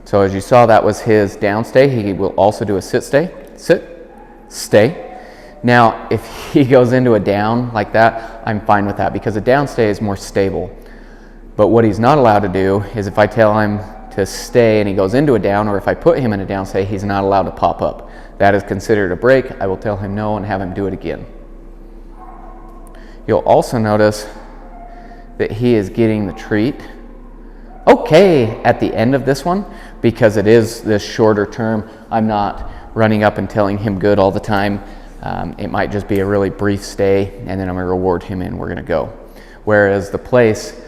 So as you saw, that was his down stay. He will also do a sit stay, sit, stay. Now, if he goes into a down like that, I'm fine with that because a down stay is more stable. But what he's not allowed to do is if I tell him to stay and he goes into a down, or if I put him in a down stay, he's not allowed to pop up. That is considered a break. I will tell him no and have him do it again. You'll also notice that he is getting the treat. Okay, at the end of this one, because it is this shorter term, I'm not running up and telling him good all the time. It might just be a really brief stay, and then I'm gonna reward him and we're gonna go. Whereas the place,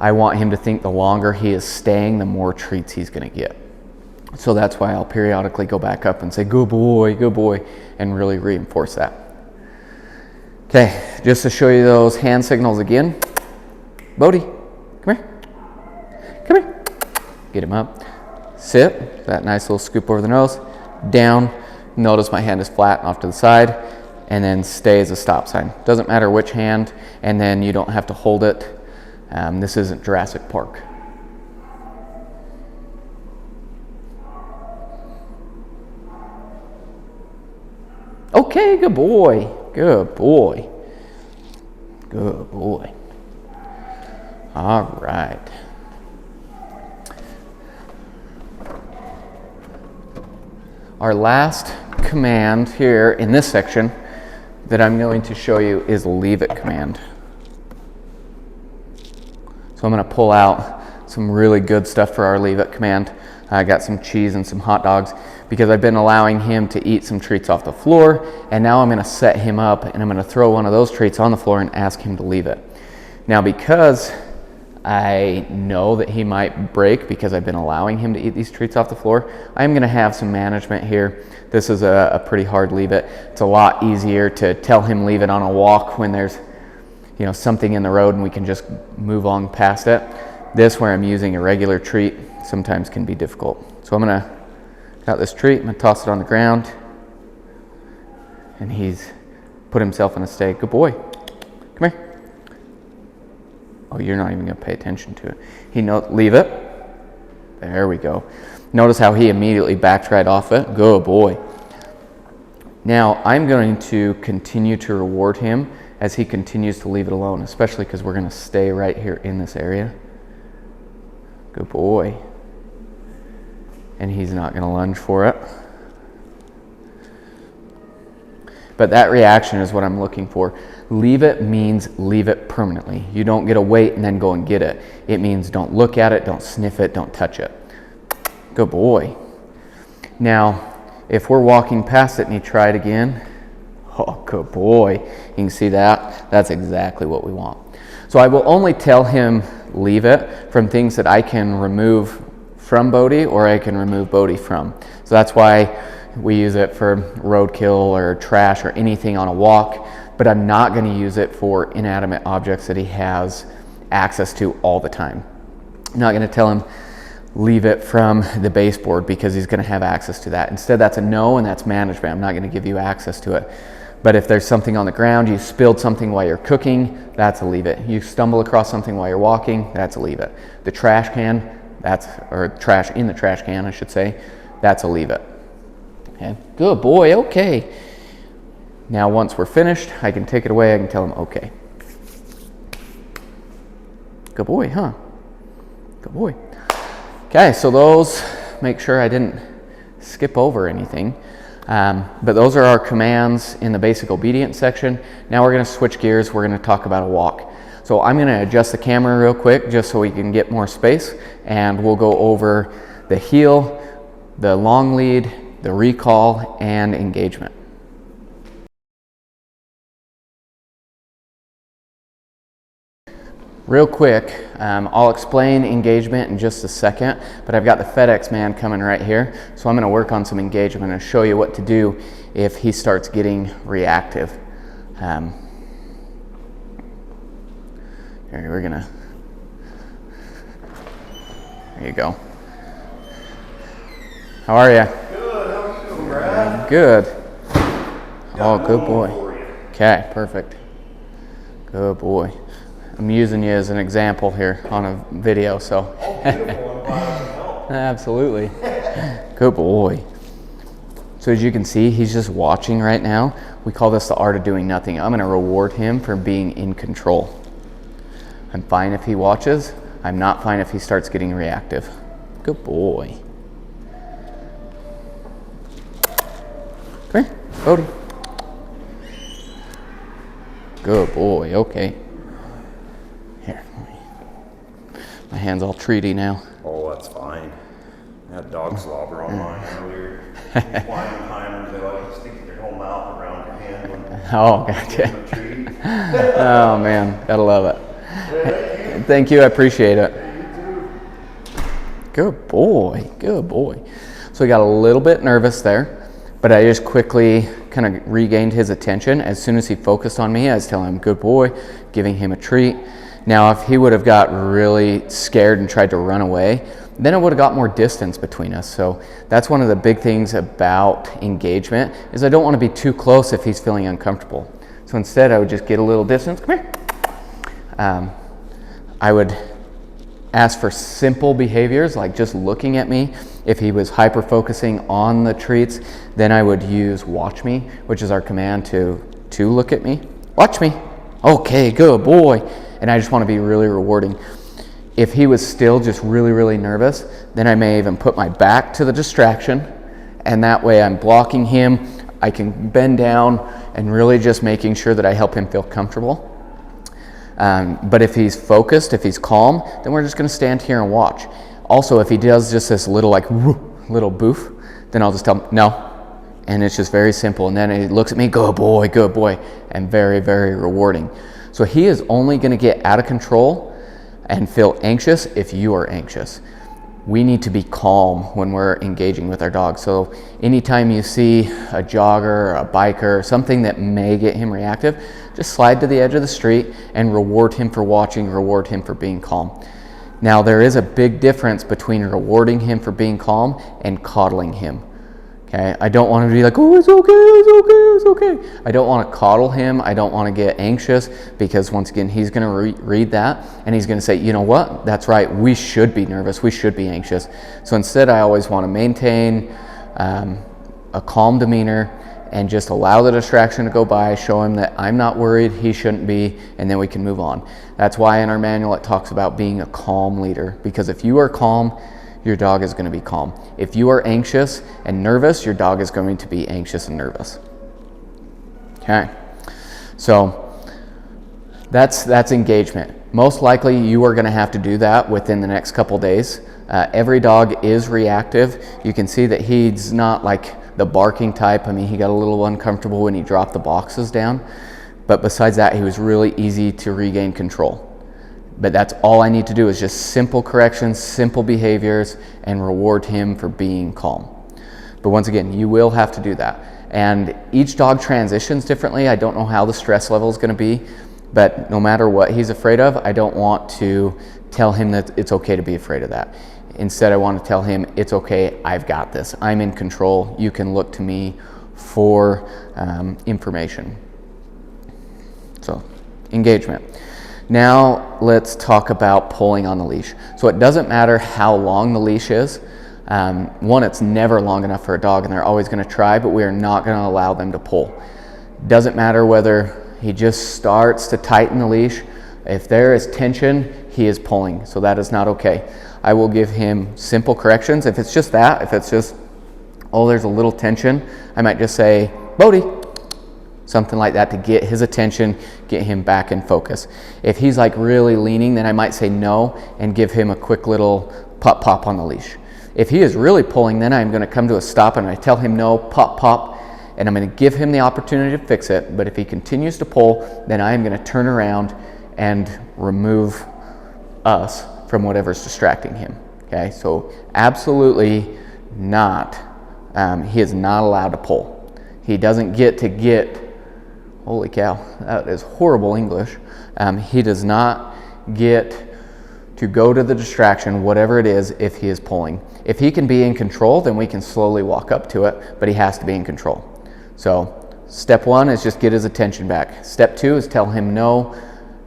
I want him to think the longer he is staying, the more treats he's gonna get. So that's why I'll periodically go back up and say, good boy, and really reinforce that. Okay, just to show you those hand signals again. Bodhi, come here. Come here. Get him up. Sit, that nice little scoop over the nose. Down, notice my hand is flat and off to the side. And then stay as a stop sign. Doesn't matter which hand, and then you don't have to hold it. This isn't Jurassic Park. Okay, good boy. Good boy. Good boy. All right. Our last command here in this section that I'm going to show you is leave it command. So I'm going to pull out some really good stuff for our leave it command. I got some cheese and some hot dogs because I've been allowing him to eat some treats off the floor, and now I'm going to set him up and I'm going to throw one of those treats on the floor and ask him to leave it. Now, because I know that he might break because I've been allowing him to eat these treats off the floor, I'm going to have some management here. This is a pretty hard leave it. It's a lot easier to tell him leave it on a walk when there's something in the road and we can just move on past it. This, where I'm using a regular treat, sometimes can be difficult. So I'm gonna got this treat, I'm gonna toss it on the ground, and he's put himself in a stay. Good boy, come here. Oh, you're not even gonna pay attention to it. Leave it. There we go. Notice how he immediately backed right off it. Good boy. Now I'm going to continue to reward him as he continues to leave it alone, especially because we're going to stay right here in this area. Good boy. And he's not going to lunge for it. But that reaction is what I'm looking for. Leave it means leave it permanently. You don't get to wait and then go and get it. It means don't look at it, don't sniff it, don't touch it. Good boy. Now, if we're walking past it and you try it again, oh, good boy. You can see that. That's exactly what we want. So I will only tell him leave it from things that I can remove from Bodhi or I can remove Bodhi from. So that's why we use it for roadkill or trash or anything on a walk, but I'm not going to use it for inanimate objects that he has access to all the time. I'm not going to tell him leave it from the baseboard because he's going to have access to that. Instead, that's a no, and that's management. I'm not going to give you access to it. But if there's something on the ground, you spilled something while you're cooking, that's a leave it. You stumble across something while you're walking, that's a leave it. The trash can, or trash in the trash can, I should say, that's a leave it. Okay. Good boy, okay. Now once we're finished, I can take it away, I can tell him okay. Good boy, huh? Good boy. Okay, so those, make sure I didn't skip over anything. But those are our commands in the basic obedience section. Now we're going to switch gears. We're going to talk about a walk. So So I'm going to adjust the camera real quick just so we can get more space, and we'll go over the heel, the long lead, the recall, and engagement. Real quick, I'll explain engagement in just a second, but I've got the FedEx man coming right here, so I'm going to work on some engagement and show you what to do if he starts getting reactive. Here, we're gonna, there you go. How are you?
Good, how are you doing, Brad?
Good. Oh, good boy. Okay, perfect. Good boy. I'm using you as an example here on a video, so.
Oh, beautiful. I'm glad I can help.
Absolutely. Good boy. So as you can see, he's just watching right now. We call this the art of doing nothing. I'm going to reward him for being in control. I'm fine if he watches. I'm not fine if he starts getting reactive. Good boy. Come here, Bodhi. Good boy, okay. Here, my hand's all treaty now.
Oh, that's fine. I had dog slobber on mine earlier. Flying timers, they like to stick their whole mouth around your hand when
Oh, gotcha.
you're in a tree.
Oh man, gotta love it. Thank you, I appreciate it. Good boy, good boy. So he got a little bit nervous there, but I just quickly kind of regained his attention. As soon as he focused on me, I was telling him, good boy, giving him a treat. Now, if he would have got really scared and tried to run away, then it would have got more distance between us. So that's one of the big things about engagement, is I don't want to be too close if he's feeling uncomfortable. So instead, I would just get a little distance. Come here. I would ask for simple behaviors, like just looking at me. If he was hyper-focusing on the treats, then I would use watch me, which is our command to look at me. Watch me. Okay, good boy. And I just want to be really rewarding. If he was still just really, really nervous, then I may even put my back to the distraction, and that way I'm blocking him. I can bend down and really just making sure that I help him feel comfortable. But if he's focused, if he's calm, then we're just going to stand here and watch. Also, if he does just this little little boof, then I'll just tell him no. And it's just very simple. And then he looks at me, good boy, and very, very rewarding. So he is only going to get out of control and feel anxious if you are anxious. We need to be calm when we're engaging with our dog. So anytime you see a jogger, a biker, something that may get him reactive, just slide to the edge of the street and reward him for watching, reward him for being calm. Now, there is a big difference between rewarding him for being calm and coddling him. Okay, I don't want him to be like, oh, it's okay. I don't want to coddle him. I don't want to get anxious, because once again, he's going to read that and he's going to say, you know what? That's right. We should be nervous. We should be anxious. So instead, I always want to maintain a calm demeanor and just allow the distraction to go by, show him that I'm not worried, he shouldn't be, and then we can move on. That's why in our manual it talks about being a calm leader, because if you are calm, your dog is going to be calm. If you are anxious and nervous, your dog is going to be anxious and nervous. Okay, so that's engagement. Most likely you are going to have to do that within the next couple days. Every dog is reactive. You can see that he's not like the barking type. I mean, he got a little uncomfortable when he dropped the boxes down, but besides that, he was really easy to regain control. But that's all I need to do, is just simple corrections, simple behaviors, and reward him for being calm. But once again, you will have to do that. And each dog transitions differently. I don't know how the stress level is going to be, but no matter what he's afraid of, I don't want to tell him that it's okay to be afraid of that. Instead, I want to tell him, it's okay, I've got this. I'm in control. You can look to me for information. So, engagement. Now, let's talk about pulling on the leash. So it doesn't matter how long the leash is. One, it's never long enough for a dog, and they're always going to try, but we are not going to allow them to pull. Doesn't matter whether he just starts to tighten the leash. If there is tension, he is pulling, so that is not okay. I will give him simple corrections. If it's just that, if it's just, oh, there's a little tension, I might just say, Bodhi, something like that to get his attention, get him back in focus. If he's like really leaning, then I might say no and give him a quick little pop pop on the leash. If he is really pulling, then I'm going to come to a stop and I tell him no, pop pop, and I'm going to give him the opportunity to fix it. But if he continues to pull, then I am going to turn around and remove us from whatever's distracting him. Okay, so absolutely not. He is not allowed to pull. He doesn't get, holy cow, that is horrible English. He does not get to go to the distraction, whatever it is, if he is pulling. If he can be in control, then we can slowly walk up to it, but he has to be in control. So step 1 is just get his attention back. Step 2 is tell him no.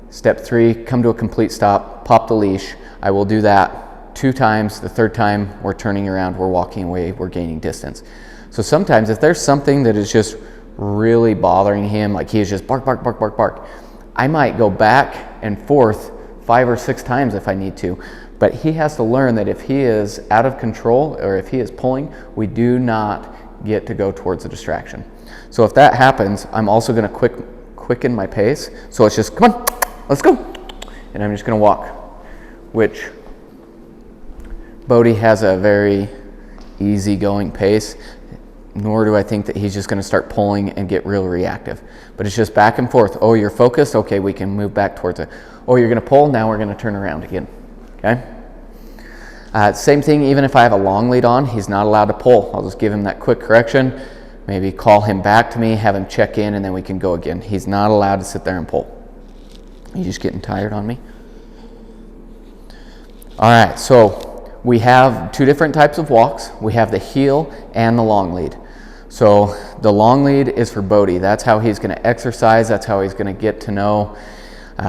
Step 3, come to a complete stop, pop the leash. I will do that 2 times. The 3rd time, we're turning around, we're walking away, we're gaining distance. So sometimes if there's something that is just really bothering him, like he is just bark, bark, bark, bark, bark, I might go back and forth 5 or 6 times if I need to. But he has to learn that if he is out of control or if he is pulling, we do not get to go towards the distraction. So if that happens, I'm also going to quicken my pace. So it's just, come on, let's go. And I'm just going to walk, which Bodhi has a very easygoing pace, nor do I think that he's just going to start pulling and get real reactive. But it's just back and forth. Oh, you're focused? Okay, we can move back towards it. Oh, you're going to pull? Now we're going to turn around again. Okay? Same thing, even if I have a long lead on, he's not allowed to pull. I'll just give him that quick correction, maybe call him back to me, have him check in, and then we can go again. He's not allowed to sit there and pull. He's just getting tired on me. All right, so we have 2 different types of walks. We have the heel and the long lead. So the long lead is for Bodhi. That's how he's going to exercise. That's how he's going to get to know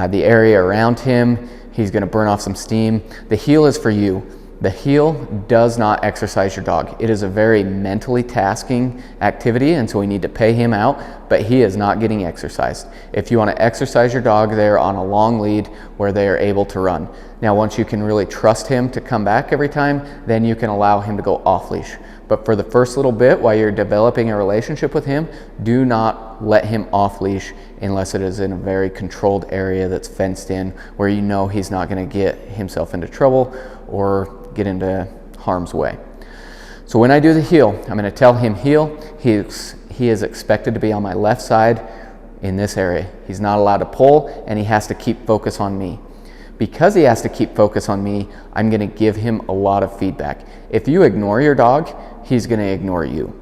the area around him. He's going to burn off some steam. The heel is for you. The heel does not exercise your dog. It is a very mentally tasking activity, and so we need to pay him out, but he is not getting exercised. If you want to exercise your dog, they're on a long lead where they are able to run. Now, once you can really trust him to come back every time, then you can allow him to go off leash. But for the first little bit, while you're developing a relationship with him, do not let him off leash unless it is in a very controlled area that's fenced in, where you know he's not going to get himself into trouble or get into harm's way. So when I do the heel, I'm going to tell him heel. He is expected to be on my left side in this area. He's not allowed to pull, and he has to keep focus on me. Because he has to keep focus on me, I'm going to give him a lot of feedback. If you ignore your dog, he's going to ignore you.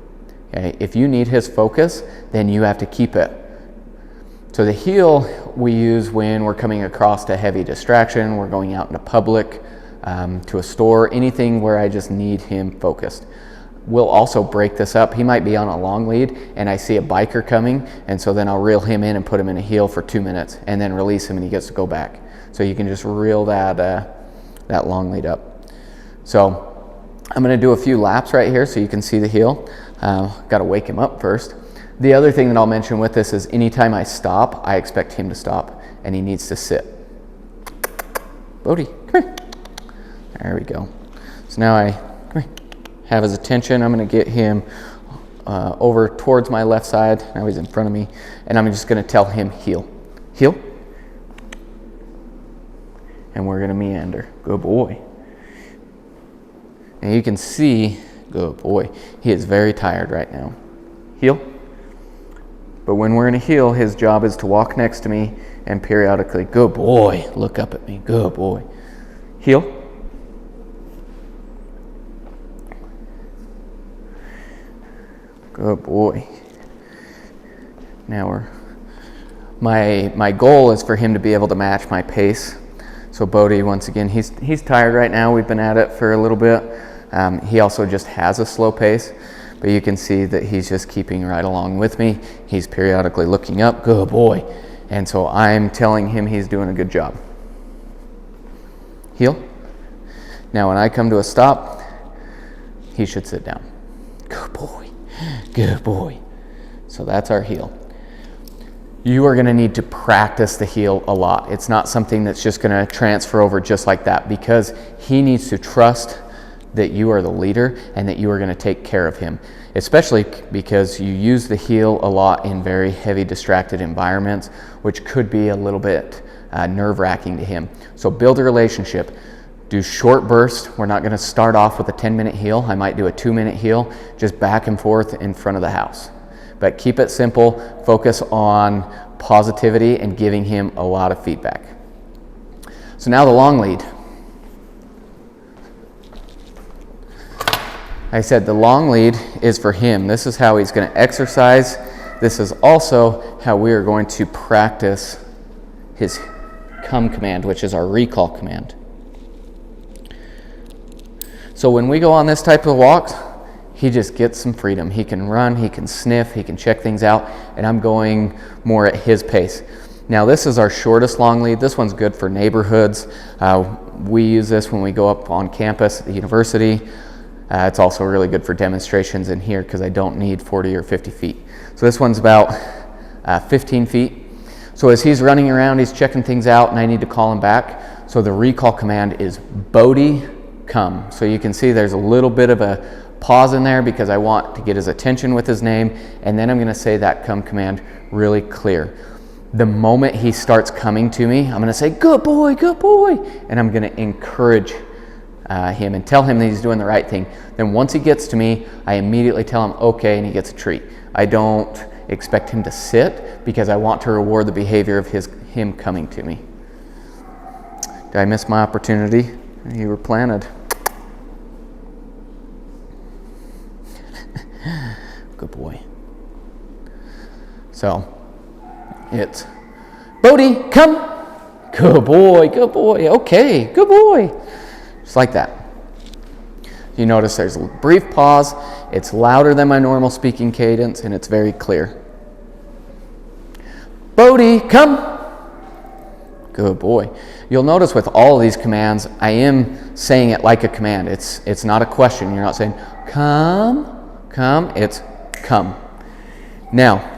Okay? If you need his focus, then you have to keep it. So the heel we use when we're coming across a heavy distraction, we're going out into public, to a store, anything where I just need him focused. We'll also break this up. He might be on a long lead and I see a biker coming, and so then I'll reel him in and put him in a heel for 2 minutes and then release him and he gets to go back. So you can just reel that long lead up. So I'm going to do a few laps right here so you can see the heel. Got to wake him up first. The other thing that I'll mention with this is anytime I stop, I expect him to stop and he needs to sit. Bodhi, come here. There we go. So now I have his attention. I'm going to get him over towards my left side. Now he's in front of me. And I'm just going to tell him heel. Heel. And we're going to meander. Good boy. And you can see, good boy, he is very tired right now. Heel. But when we're in a heel, his job is to walk next to me and periodically, good boy, look up at me. Good boy. Heel. Good boy. Now my goal is for him to be able to match my pace. So Bodhi, once again, he's tired right now. We've been at it for a little bit. He also just has a slow pace, but you can see that he's just keeping right along with me. He's periodically looking up. Good boy. And so I'm telling him he's doing a good job. Heel. Now when I come to a stop, he should sit down. Good boy. Good boy. So that's our heel. You are going to need to practice the heel a lot. It's not something that's just going to transfer over just like that, because he needs to trust that you are the leader and that you are going to take care of him, especially because you use the heel a lot in very heavy distracted environments, which could be a little bit nerve-wracking to him. So build a relationship. Do short bursts. We're not going to start off with a 10-minute heel. I might do a 2-minute heel, just back and forth in front of the house. But keep it simple. Focus on positivity and giving him a lot of feedback. So now the long lead. I said the long lead is for him. This is how he's going to exercise. This is also how we are going to practice his come command, which is our recall command. So when we go on this type of walks, he just gets some freedom. He can run, he can sniff, he can check things out, and I'm going more at his pace. Now this is our shortest long lead. This one's good for neighborhoods. We use this when we go up on campus at the university. It's also really good for demonstrations in here because I don't need 40 or 50 feet. So this one's about 15 feet. So as he's running around, he's checking things out, and I need to call him back. So the recall command is Bodhi, come. So you can see there's a little bit of a pause in there because I want to get his attention with his name, and then I'm going to say that come command really clear. The moment he starts coming to me, I'm going to say, good boy, and I'm going to encourage him and tell him that he's doing the right thing. Then once he gets to me, I immediately tell him okay, and he gets a treat. I don't expect him to sit because I want to reward the behavior of him coming to me. Did I miss my opportunity? You were planted. Good boy. So it's Bodhi, come. Good boy, okay, good boy. Just like that. You notice there's a brief pause. It's louder than my normal speaking cadence, and it's very clear. Bodhi, come. Good boy. You'll notice with all of these commands, I am saying it like a command. It's not a question. You're not saying, come. It's come. Now,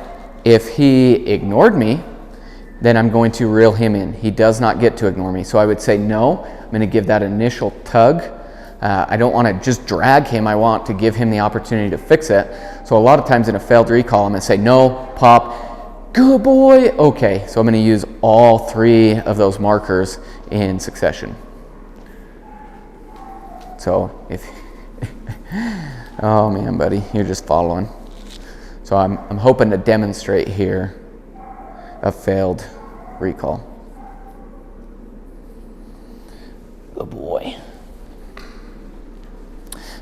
if he ignored me, then I'm going to reel him in. He does not get to ignore me. So I would say no. I'm going to give that initial tug. I don't want to just drag him. I want to give him the opportunity to fix it. So a lot of times in a failed recall, I'm going to say no, pop, good boy, okay. So I'm going to use all 3 of those markers in succession. So if, oh man, buddy, you're just following. So I'm hoping to demonstrate here a failed recall. Good boy.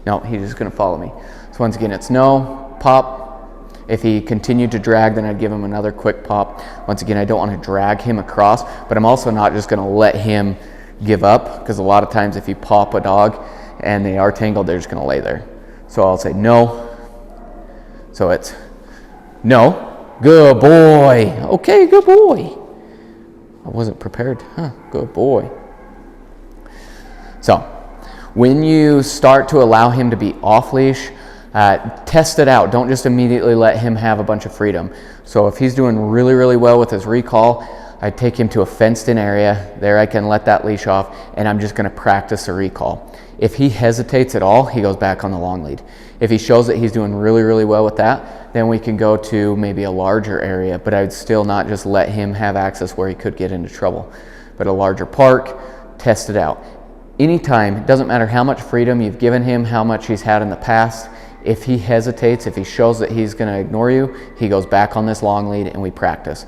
No, he's just going to follow me. So once again, it's no, pop. If he continued to drag, then I'd give him another quick pop. Once again, I don't want to drag him across, but I'm also not just going to let him give up, because a lot of times if you pop a dog and they are tangled, they're just going to lay there. So I'll say no. So it's no, good boy. Okay, good boy. I wasn't prepared. Good boy. So when you start to allow him to be off leash, test it out. Don't just immediately let him have a bunch of freedom. So if he's doing really, really well with his recall, I take him to a fenced in area. There I can let that leash off, and I'm just going to practice a recall. If he hesitates at all, he goes back on the long lead. If he shows that he's doing really, really well with that, then we can go to maybe a larger area, but I would still not just let him have access where he could get into trouble. But a larger park, test it out. Anytime, it doesn't matter how much freedom you've given him, how much he's had in the past, if he hesitates, if he shows that he's going to ignore you, he goes back on this long lead and we practice.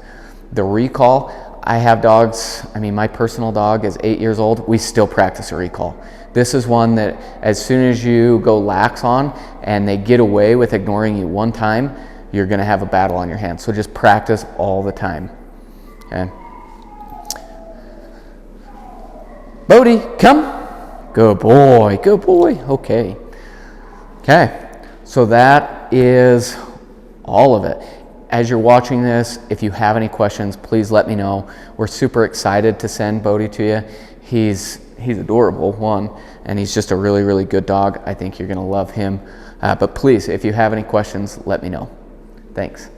The recall, I have dogs, my personal dog is 8 years old, we still practice a recall. This is one that as soon as you go lax on and they get away with ignoring you one time, you're going to have a battle on your hands. So just practice all the time. Okay. Bodhi, come. Good boy, okay. Okay, so that is all of it. As you're watching this, if you have any questions, please let me know. We're super excited to send Bodhi to you. He's adorable, one, and he's just a really, really good dog. I think you're gonna love him. But please, if you have any questions, let me know. Thanks.